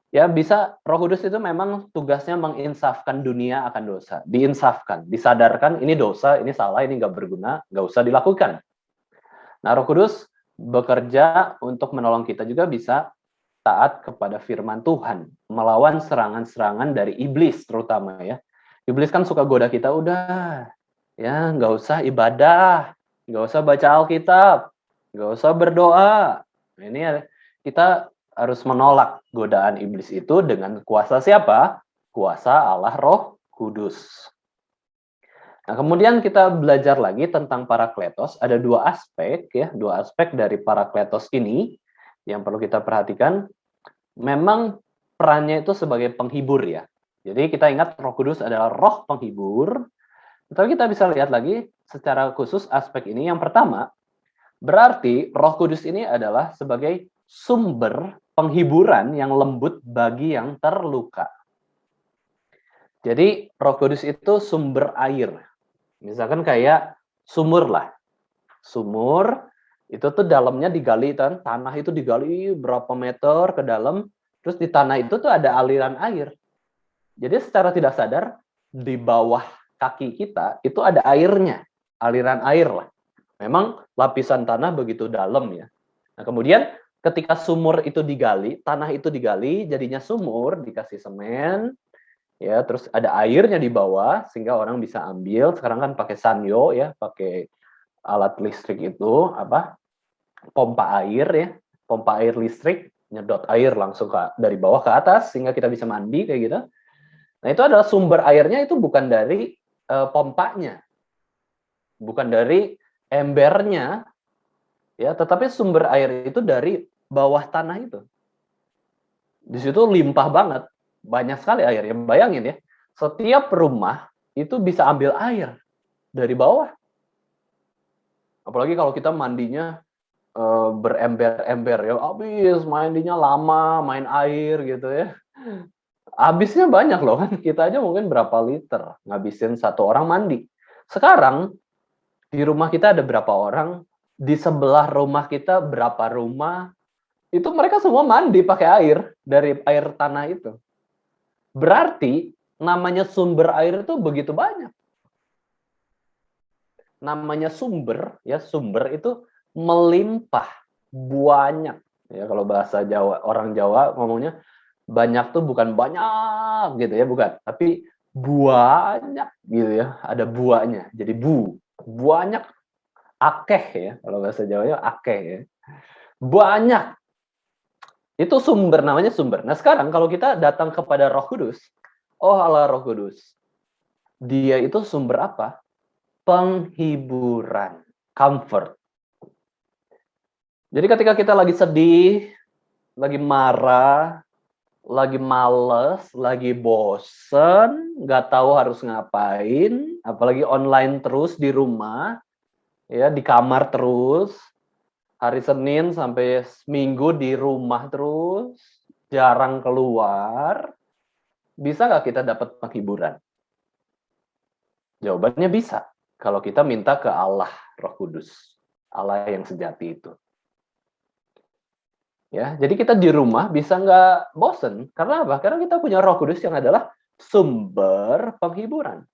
Ya bisa, Roh Kudus itu memang tugasnya menginsafkan dunia akan dosa, diinsafkan, disadarkan ini dosa, ini salah, ini nggak berguna, nggak usah dilakukan. Nah Roh Kudus bekerja untuk menolong kita juga bisa taat kepada firman Tuhan, melawan serangan-serangan dari iblis terutama ya. Iblis kan suka goda kita, udah ya nggak usah ibadah, nggak usah baca Alkitab, nggak usah berdoa. Nah, ini kita harus menolak godaan iblis itu dengan kuasa siapa? Kuasa Allah Roh Kudus. Nah, kemudian kita belajar lagi tentang Parakletos. Ada dua aspek ya, dua aspek dari Parakletos ini yang perlu kita perhatikan. Memang perannya itu sebagai penghibur ya. Jadi kita ingat Roh Kudus adalah roh penghibur. Tapi kita bisa lihat lagi secara khusus aspek ini. Yang pertama, berarti Roh Kudus ini adalah sebagai sumber penghiburan yang lembut bagi yang terluka. Jadi Roh Kudus itu sumber air. Misalkan kayak sumur lah. Sumur itu tuh dalamnya digali, tanah itu digali berapa meter ke dalam, terus di tanah itu tuh ada aliran air. Jadi secara tidak sadar di bawah kaki kita itu ada airnya, aliran air lah. Memang lapisan tanah begitu dalam ya. Nah, kemudian ketika sumur itu digali, tanah itu digali, jadinya sumur, dikasih semen, ya, terus ada airnya di bawah sehingga orang bisa ambil. Sekarang kan pakai sanyo ya, pakai alat listrik itu apa? Pompa air ya, pompa air listrik, nyedot air langsung dari bawah ke atas sehingga kita bisa mandi kayak gitu. Nah, itu adalah sumber airnya itu bukan dari pompanya. Bukan dari embernya ya, tetapi sumber air itu dari bawah tanah itu. Di situ limpah banget. Banyak sekali air. Ya, bayangin ya, setiap rumah itu bisa ambil air dari bawah. Apalagi kalau kita mandinya berember-ember ya, habis mandinya lama, main air gitu ya. Habisnya banyak loh kan. Kita aja mungkin berapa liter ngabisin satu orang mandi. Sekarang di rumah kita ada berapa orang, di sebelah rumah kita berapa rumah, itu mereka semua mandi pakai air dari air tanah itu. Berarti namanya sumber air itu begitu banyak. Namanya sumber, ya sumber itu melimpah, banyak. Ya kalau bahasa Jawa, orang Jawa ngomongnya banyak tuh bukan banyak gitu ya, bukan. Tapi banyak gitu ya, ada buahnya. Jadi banyak, akeh ya. Kalau bahasa Jawanya akeh ya. Banyak. Itu sumber, namanya sumber. Nah sekarang kalau kita datang kepada Roh Kudus, oh Allah Roh Kudus, dia itu sumber apa? Penghiburan, comfort. Jadi ketika kita lagi sedih, lagi marah, lagi males, lagi bosen, nggak tahu harus ngapain, apalagi online terus di rumah, ya di kamar terus, hari Senin sampai Minggu di rumah terus, jarang keluar, bisa nggak kita dapat penghiburan? Jawabannya bisa, kalau kita minta ke Allah Roh Kudus, Allah yang sejati itu. Ya, jadi kita di rumah bisa nggak bosen. Karena apa? Karena kita punya Roh Kudus yang adalah sumber penghiburan.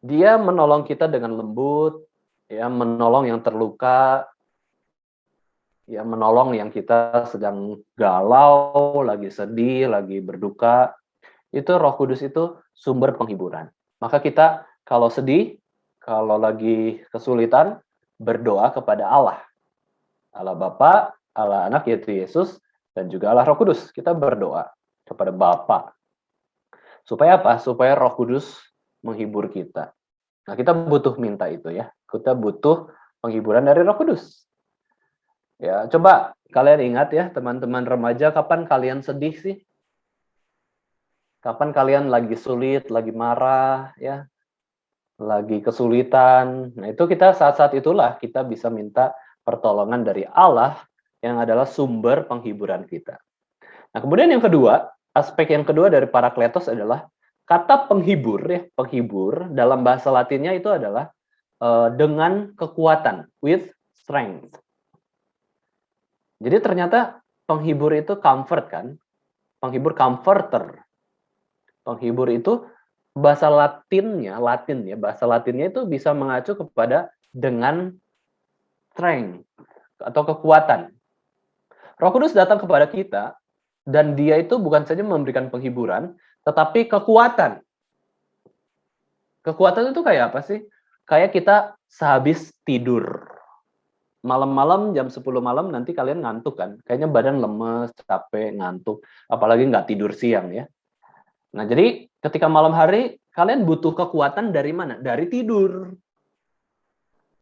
Dia menolong kita dengan lembut, ya, menolong yang terluka, ya, menolong yang kita sedang galau, lagi sedih, lagi berduka. Itu Roh Kudus itu sumber penghiburan. Maka kita kalau sedih, kalau lagi kesulitan, berdoa kepada Allah. Allah Bapa, Allah Anak yaitu Yesus, dan juga Allah Roh Kudus. Kita berdoa kepada Bapa. Supaya apa? Supaya Roh Kudus menghibur kita. Nah, kita butuh minta itu ya. Kita butuh penghiburan dari Roh Kudus. Ya, coba kalian ingat ya, teman-teman remaja, kapan kalian sedih sih? Kapan kalian lagi sulit, lagi marah, ya? Lagi kesulitan. Nah, itu kita saat-saat itulah kita bisa minta pertolongan dari Allah yang adalah sumber penghiburan kita. Nah, kemudian yang kedua, aspek yang kedua dari Parakletos adalah kata penghibur ya, penghibur dalam bahasa Latinnya itu adalah dengan kekuatan, with strength. Jadi ternyata penghibur itu comfort kan? Penghibur comforter. Penghibur itu bahasa Latinnya itu bisa mengacu kepada dengan strength atau kekuatan. Roh Kudus datang kepada kita, dan dia itu bukan saja memberikan penghiburan, tetapi kekuatan. Kekuatan itu kayak apa sih? Kayak kita sehabis tidur. Malam-malam jam 10 malam nanti kalian ngantuk kan? Kayaknya badan lemes, capek, ngantuk. Apalagi nggak tidur siang ya. Nah jadi ketika malam hari kalian butuh kekuatan dari mana? Dari tidur.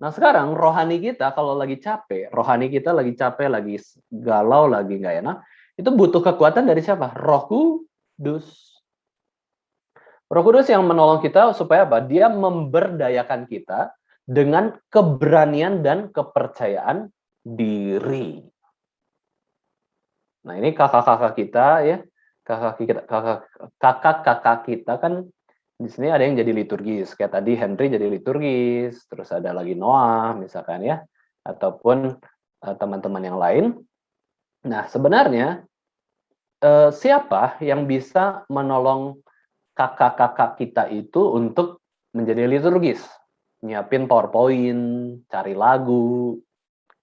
Nah sekarang rohani kita kalau lagi capek, rohani kita lagi capek, lagi galau, lagi nggak enak, itu butuh kekuatan dari siapa? Roh Kudus. Roh Kudus yang menolong kita supaya apa? Dia memberdayakan kita dengan keberanian dan kepercayaan diri. Nah ini kakak-kakak kita ya, kakak-kakak kita kan di sini ada yang jadi liturgis, kayak tadi Henry jadi liturgis, terus ada lagi Noah misalkan ya, ataupun teman-teman yang lain. Nah sebenarnya siapa yang bisa menolong kakak-kakak kita itu untuk menjadi liturgis? Nyiapin PowerPoint, cari lagu,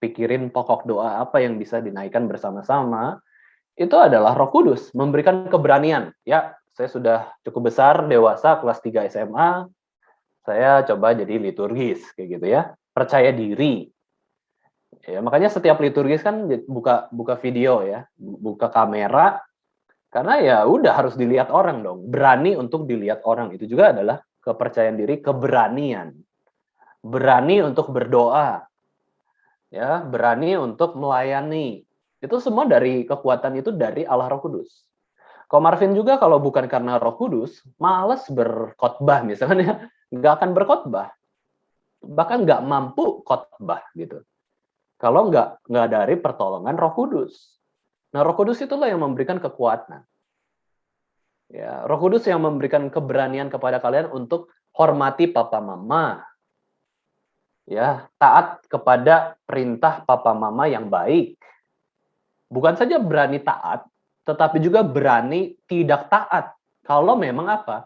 pikirin pokok doa apa yang bisa dinaikkan bersama-sama, itu adalah Roh Kudus, memberikan keberanian. Ya, saya sudah cukup besar, dewasa, kelas 3 SMA, saya coba jadi liturgis, kayak gitu ya. Percaya diri. Ya, makanya setiap liturgis kan buka video ya, buka kamera, karena ya udah harus dilihat orang dong. Berani untuk dilihat orang, itu juga adalah kepercayaan diri, keberanian. Berani untuk berdoa, ya, berani untuk melayani. Itu semua dari kekuatan itu dari Allah Roh Kudus. Ko Marvin juga kalau bukan karena Roh Kudus, malas berkhotbah misalnya, nggak akan berkhotbah, bahkan nggak mampu khotbah gitu. Kalau nggak dari pertolongan Roh Kudus. Nah, Roh Kudus itulah yang memberikan kekuatan. Ya, Roh Kudus yang memberikan keberanian kepada kalian untuk hormati papa mama. Ya, taat kepada perintah papa mama yang baik. Bukan saja berani taat, tetapi juga berani tidak taat. Kalau memang apa?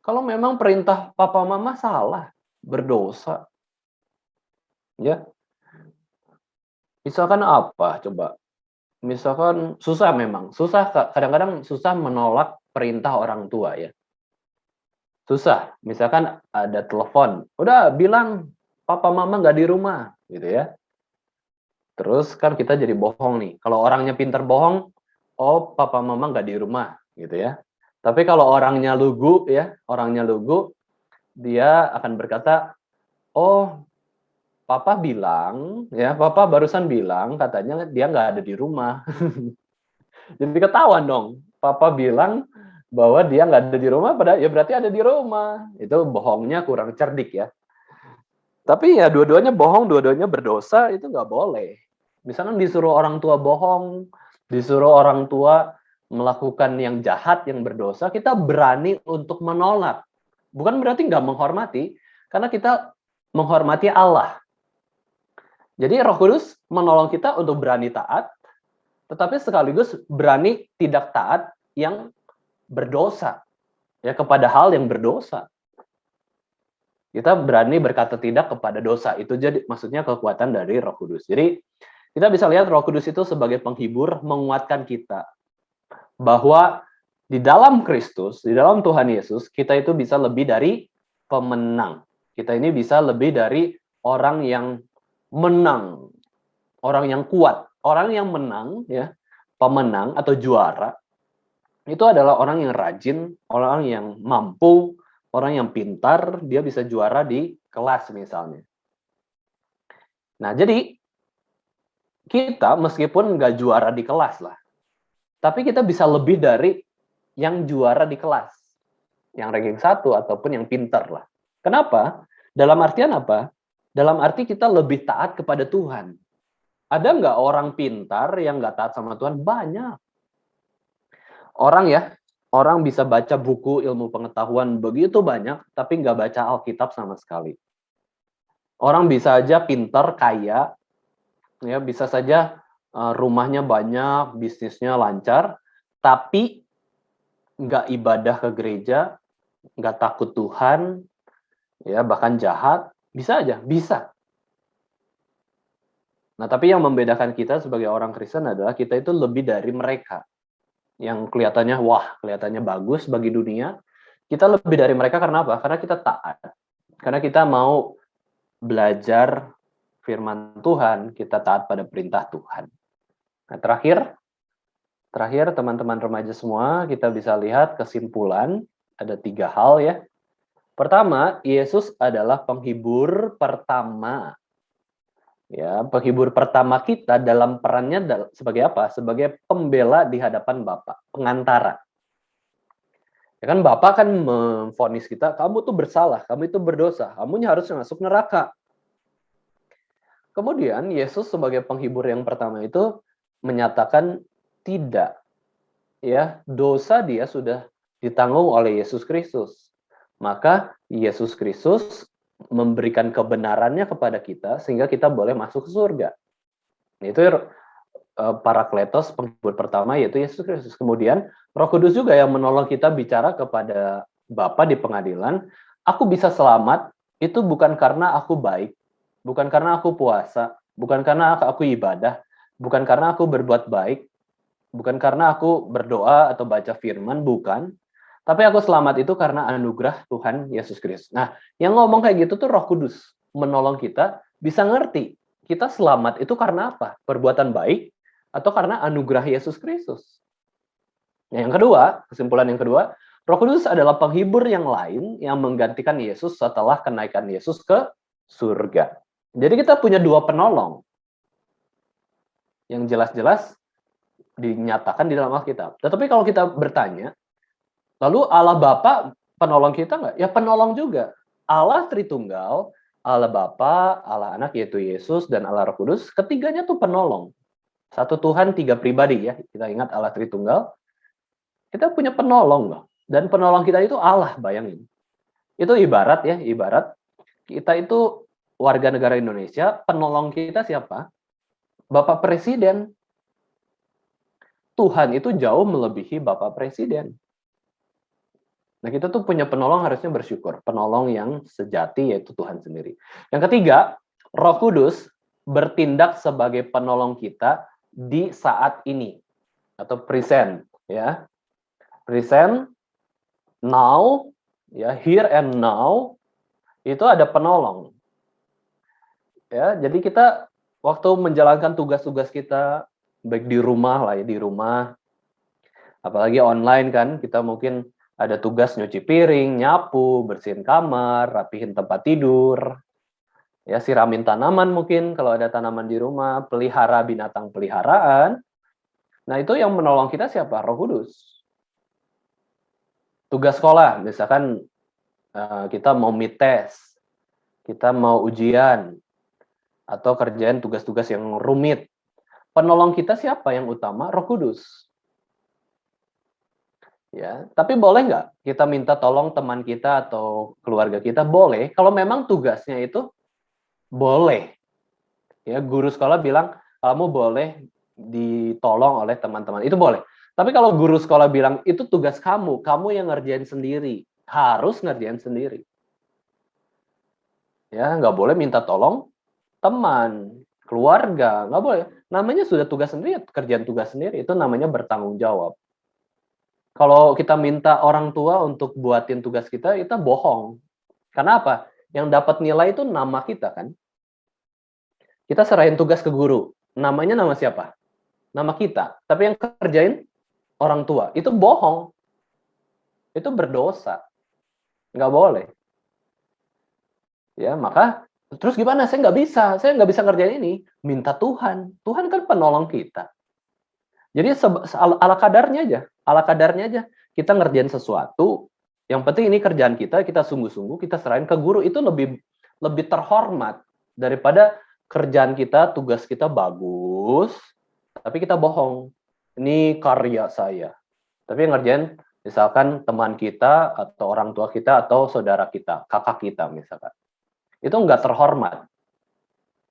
Kalau memang perintah papa mama salah, berdosa. Ya. Misalkan apa coba? Misalkan susah memang. Susah, kadang-kadang susah menolak perintah orang tua ya. Susah. Misalkan ada telepon, udah bilang papa mama nggak di rumah gitu ya. Terus kan kita jadi bohong nih. Kalau orangnya pintar bohong, oh papa mama nggak di rumah gitu ya. Tapi kalau orangnya lugu ya, dia akan berkata, oh papa bilang ya, papa barusan bilang katanya dia nggak ada di rumah. Jadi ketahuan dong. Papa bilang bahwa dia nggak ada di rumah, padahal ya berarti ada di rumah. Itu bohongnya kurang cerdik ya. Tapi ya dua-duanya bohong, dua-duanya berdosa, itu nggak boleh. Misalkan disuruh orang tua bohong, disuruh orang tua melakukan yang jahat, yang berdosa, kita berani untuk menolak. Bukan berarti nggak menghormati, karena kita menghormati Allah. Jadi Roh Kudus menolong kita untuk berani taat, tetapi sekaligus berani tidak taat yang berdosa, ya kepada hal yang berdosa. Kita berani berkata tidak kepada dosa. Itu jadi maksudnya kekuatan dari Roh Kudus. Jadi kita bisa lihat Roh Kudus itu sebagai penghibur, menguatkan kita bahwa di dalam Kristus, di dalam Tuhan Yesus, kita itu bisa lebih dari pemenang. Kita ini bisa lebih dari orang yang menang, orang yang kuat, orang yang menang, ya, pemenang atau juara. Itu adalah orang yang rajin, orang yang mampu, orang yang pintar, dia bisa juara di kelas misalnya. Nah, jadi kita meskipun nggak juara di kelas lah, tapi kita bisa lebih dari yang juara di kelas, yang ranking 1 ataupun yang pintar lah. Kenapa? Dalam artian apa? Dalam arti kita lebih taat kepada Tuhan. Ada nggak orang pintar yang nggak taat sama Tuhan? Banyak. Orang bisa baca buku ilmu pengetahuan begitu banyak, tapi nggak baca Alkitab sama sekali. Orang bisa aja pintar, kaya, ya bisa saja rumahnya banyak, bisnisnya lancar, tapi nggak ibadah ke gereja, nggak takut Tuhan, ya bahkan jahat, bisa aja, bisa. Nah, tapi yang membedakan kita sebagai orang Kristen adalah kita itu lebih dari mereka. Yang kelihatannya bagus bagi dunia. Kita lebih dari mereka karena apa? Karena kita taat. Karena kita mau belajar firman Tuhan, kita taat pada perintah Tuhan. Nah, terakhir teman-teman remaja semua, kita bisa lihat kesimpulan, ada 3 hal ya. Pertama, Yesus adalah penghibur pertama. Ya, penghibur pertama kita dalam perannya sebagai apa? Sebagai pembela di hadapan Bapa, pengantara. Ya kan Bapa kan memvonis kita, kamu tuh bersalah, kamu itu berdosa, kamu harus masuk neraka. Kemudian Yesus sebagai penghibur yang pertama itu menyatakan tidak. Ya, dosa dia sudah ditanggung oleh Yesus Kristus. Maka Yesus Kristus memberikan kebenarannya kepada kita sehingga kita boleh masuk ke surga. Itu Parakletos, penghibur pertama, yaitu Yesus Kristus. Kemudian Roh Kudus juga yang menolong kita bicara kepada Bapa di pengadilan, aku bisa selamat itu bukan karena aku baik, bukan karena aku puasa, bukan karena aku ibadah, bukan karena aku berbuat baik, bukan karena aku berdoa atau baca firman, bukan. Tapi aku selamat itu karena anugerah Tuhan Yesus Kristus. Nah, yang ngomong kayak gitu tuh Roh Kudus menolong kita bisa ngerti kita selamat itu karena apa? Perbuatan baik atau karena anugerah Yesus Kristus. Nah, yang kedua, kesimpulan yang kedua, Roh Kudus adalah penghibur yang lain yang menggantikan Yesus setelah kenaikan Yesus ke surga. Jadi kita punya 2 penolong yang jelas-jelas dinyatakan di dalam Alkitab. Tetapi kalau kita bertanya, lalu Allah Bapa penolong kita nggak? Ya penolong juga. Allah Tritunggal, Allah Bapa, Allah Anak yaitu Yesus, dan Allah Roh Kudus, ketiganya tuh penolong. Satu Tuhan, 3 pribadi ya. Kita ingat Allah Tritunggal. Kita punya penolong loh. Dan penolong kita itu Allah, bayangin. Itu ibarat kita itu warga negara Indonesia, penolong kita siapa? Bapak Presiden. Tuhan itu jauh melebihi Bapak Presiden. Nah, kita tuh punya penolong harusnya bersyukur. Penolong yang sejati yaitu Tuhan sendiri. Yang ketiga, Roh Kudus bertindak sebagai penolong kita di saat ini atau present ya. Present, now, ya, here and now itu ada penolong. Ya, jadi kita waktu menjalankan tugas-tugas kita baik di rumah lah ya, di rumah. Apalagi online kan, kita mungkin ada tugas nyuci piring, nyapu, bersihin kamar, rapihin tempat tidur, ya siramin tanaman mungkin kalau ada tanaman di rumah, pelihara binatang peliharaan. Nah itu yang menolong kita siapa? Roh Kudus. Tugas sekolah, misalkan kita mau mid test, kita mau ujian, atau kerjaan tugas-tugas yang rumit. Penolong kita siapa yang utama? Roh Kudus. Ya, tapi boleh nggak kita minta tolong teman kita atau keluarga kita? Boleh, kalau memang tugasnya itu boleh. Ya, guru sekolah bilang kamu boleh ditolong oleh teman-teman, itu boleh. Tapi kalau guru sekolah bilang itu tugas kamu yang ngerjain sendiri, harus ngerjain sendiri. Ya, nggak boleh minta tolong teman, keluarga, nggak boleh. Namanya sudah tugas sendiri, kerjaan tugas sendiri, itu namanya bertanggung jawab. Kalau kita minta orang tua untuk buatin tugas kita bohong. Karena apa? Yang dapat nilai itu nama kita kan. Kita serahin tugas ke guru. Namanya nama siapa? Nama kita. Tapi yang kerjain orang tua. Itu bohong. Itu berdosa. Nggak boleh. Ya, maka terus gimana? Saya nggak bisa ngerjain ini. Minta Tuhan. Tuhan kan penolong kita. Jadi ala kadarnya aja. Kita ngerjain sesuatu, yang penting ini kerjaan kita sungguh-sungguh, kita serahin ke guru, itu lebih terhormat daripada kerjaan kita, tugas kita bagus, tapi kita bohong. Ini karya saya. Tapi yang ngerjain misalkan teman kita, atau orang tua kita, atau saudara kita, kakak kita misalkan. Itu nggak terhormat.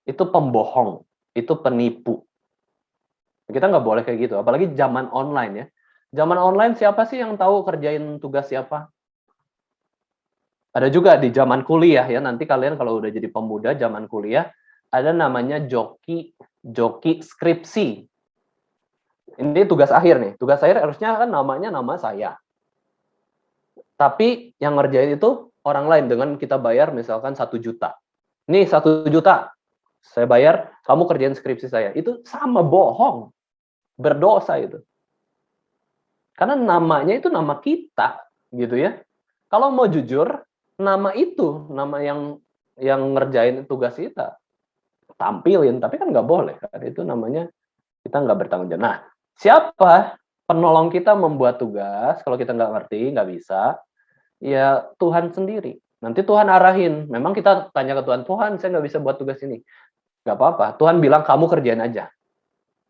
Itu pembohong, itu penipu. Kita nggak boleh kayak gitu, apalagi zaman online ya. Zaman online siapa sih yang tahu kerjain tugas siapa? Ada juga di zaman kuliah ya, nanti kalian kalau udah jadi pemuda zaman kuliah, ada namanya joki skripsi. Ini tugas akhir nih. Tugas akhir harusnya kan namanya nama saya. Tapi yang ngerjain itu orang lain dengan kita bayar misalkan 1 juta. Nih 1 juta, saya bayar, kamu kerjain skripsi saya. Itu sama bohong. Berdosa itu. Karena namanya itu nama kita, gitu ya. Kalau mau jujur, nama itu, nama yang ngerjain tugas kita, tampilin, tapi kan nggak boleh. Kan? Itu namanya kita nggak bertanggung jawab. Nah, siapa penolong kita membuat tugas, kalau kita nggak ngerti, nggak bisa, ya Tuhan sendiri. Nanti Tuhan arahin. Memang kita tanya ke Tuhan, Tuhan saya nggak bisa buat tugas ini. Nggak apa-apa. Tuhan bilang kamu kerjain aja.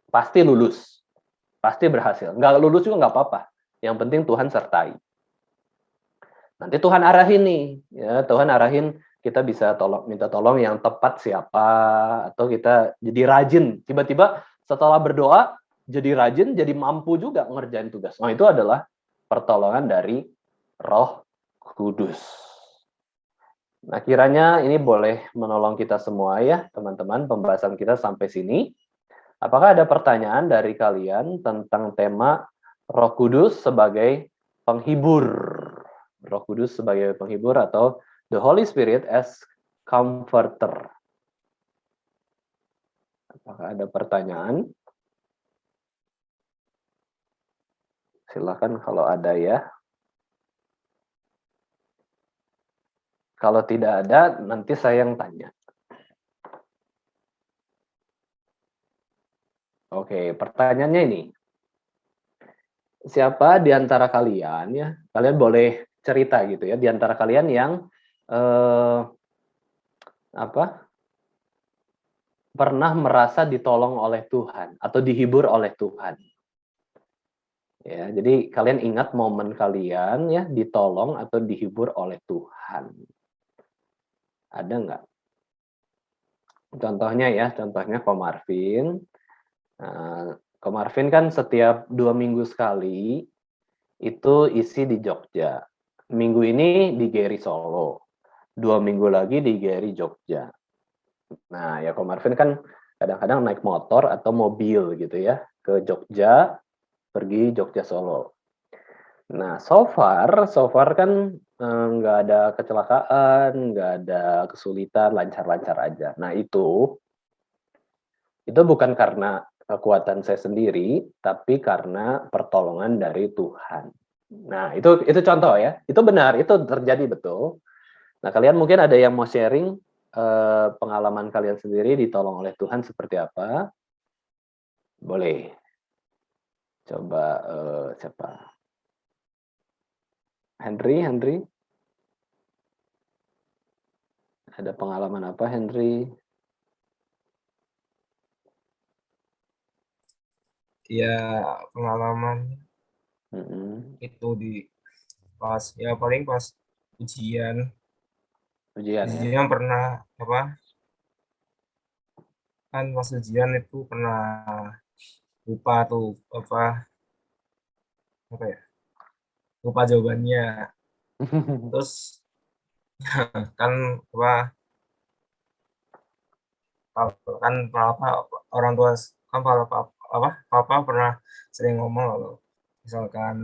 Pasti lulus. Pasti berhasil. Nggak lulus juga nggak apa-apa. Yang penting Tuhan sertai. Nanti Tuhan arahin nih. Ya, Tuhan arahin kita bisa minta tolong yang tepat siapa. Atau kita jadi rajin. Tiba-tiba setelah berdoa, jadi rajin, jadi mampu juga ngerjain tugas. Nah, itu adalah pertolongan dari Roh Kudus. Nah, kiranya ini boleh menolong kita semua ya, teman-teman. Pembahasan kita sampai sini. Apakah ada pertanyaan dari kalian tentang tema Roh Kudus sebagai penghibur? Roh Kudus sebagai penghibur atau the Holy Spirit as comforter. Apakah ada pertanyaan? Silakan kalau ada ya. Kalau tidak ada, nanti saya yang tanya. Oke, pertanyaannya ini. Siapa di antara kalian ya, kalian boleh cerita gitu ya, di antara kalian yang pernah merasa ditolong oleh Tuhan atau dihibur oleh Tuhan. Ya, jadi kalian ingat momen kalian ya ditolong atau dihibur oleh Tuhan. Ada nggak? Contohnya ya, contohnya Ko Marvin. Ko Marvin kan setiap 2 minggu sekali itu isi di Jogja. Minggu ini di GRI Solo. 2 minggu lagi di GRI Jogja. Nah, ya Ko Marvin kan kadang-kadang naik motor atau mobil gitu ya ke Jogja, pergi Jogja Solo. Nah, so far kan nggak ada kecelakaan, nggak ada kesulitan, lancar-lancar aja. Nah, itu bukan karena kekuatan saya sendiri, tapi karena pertolongan dari Tuhan. Nah, itu contoh ya. Itu benar, itu terjadi betul. Nah, kalian mungkin ada yang mau sharing pengalaman kalian sendiri ditolong oleh Tuhan seperti apa? Boleh. Coba siapa? Henry? Ada pengalaman apa, Henry? Ya, pengalaman itu di paling pas ujian Ujian ya? pernah kan pas ujian itu pernah lupa tuh lupa jawabannya. Terus kan orang tua kan papa pernah sering ngomong kalau misalkan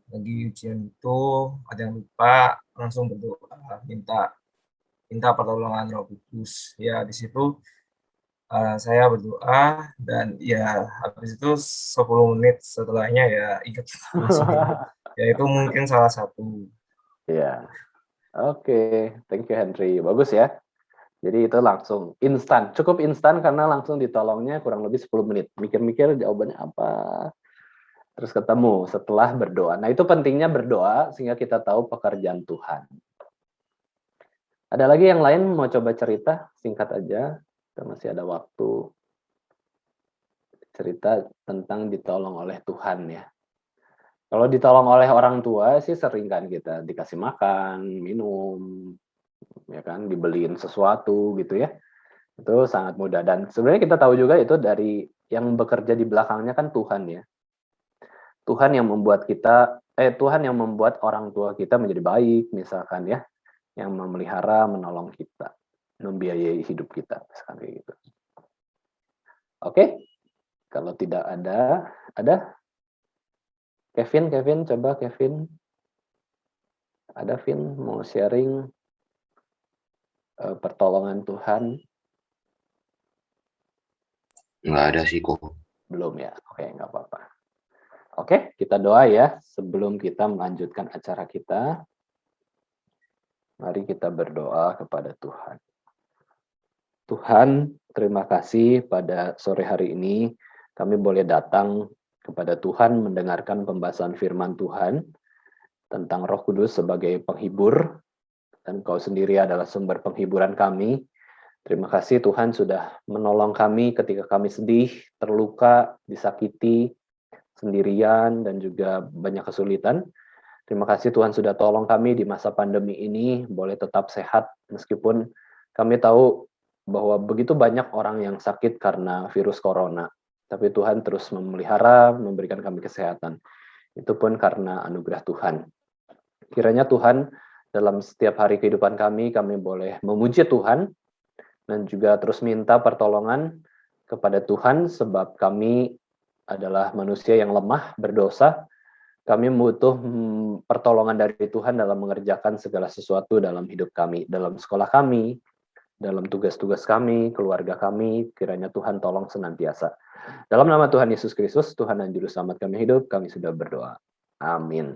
lagi ujian itu ada yang lupa, langsung berdoa minta pertolongan Roh Kudus. Ya di situ saya berdoa dan ya habis itu 10 menit setelahnya ya ingat langsung ingat. Ya itu mungkin salah satu. Ya. Oke, thank you Henry. Bagus ya. Jadi itu langsung instan, cukup instan karena langsung ditolongnya kurang lebih 10 menit. Mikir-mikir jawabannya apa, terus ketemu setelah berdoa. Nah, itu pentingnya berdoa sehingga kita tahu pekerjaan Tuhan. Ada lagi yang lain mau coba cerita? Singkat aja, kita masih ada waktu. Cerita tentang ditolong oleh Tuhan ya. Kalau ditolong oleh orang tua sih sering kan kita dikasih makan, minum, ya kan, dibeliin sesuatu gitu ya. Itu sangat mudah dan sebenarnya kita tahu juga itu dari yang bekerja di belakangnya kan Tuhan ya. Tuhan yang membuat Tuhan yang membuat orang tua kita menjadi baik misalkan ya, yang memelihara, menolong kita. membiayai hidup kita sekali gitu. Oke, kalau tidak ada Kevin, coba Kevin. Ada Vin mau sharing pertolongan Tuhan? Nggak ada sih kok. Belum ya? Oke, nggak apa-apa. Oke, kita doa ya sebelum kita melanjutkan acara kita. Mari kita berdoa kepada Tuhan. Tuhan, terima kasih pada sore hari ini kami boleh datang kepada Tuhan mendengarkan pembahasan firman Tuhan tentang Roh Kudus sebagai penghibur, dan Kau sendiri adalah sumber penghiburan kami. Terima kasih Tuhan sudah menolong kami ketika kami sedih, terluka, disakiti, sendirian, dan juga banyak kesulitan. Terima kasih Tuhan sudah tolong kami di masa pandemi ini, boleh tetap sehat, meskipun kami tahu bahwa begitu banyak orang yang sakit karena virus corona. Tapi Tuhan terus memelihara, memberikan kami kesehatan. Itu pun karena anugerah Tuhan. Kiranya Tuhan dalam setiap hari kehidupan kami boleh memuji Tuhan dan juga terus minta pertolongan kepada Tuhan sebab kami adalah manusia yang lemah, berdosa. Kami butuh pertolongan dari Tuhan dalam mengerjakan segala sesuatu dalam hidup kami, dalam sekolah kami, dalam tugas-tugas kami, keluarga kami. Kiranya Tuhan tolong senantiasa. Dalam nama Tuhan Yesus Kristus, Tuhan dan Juru Selamat kami hidup, kami sudah berdoa. Amin.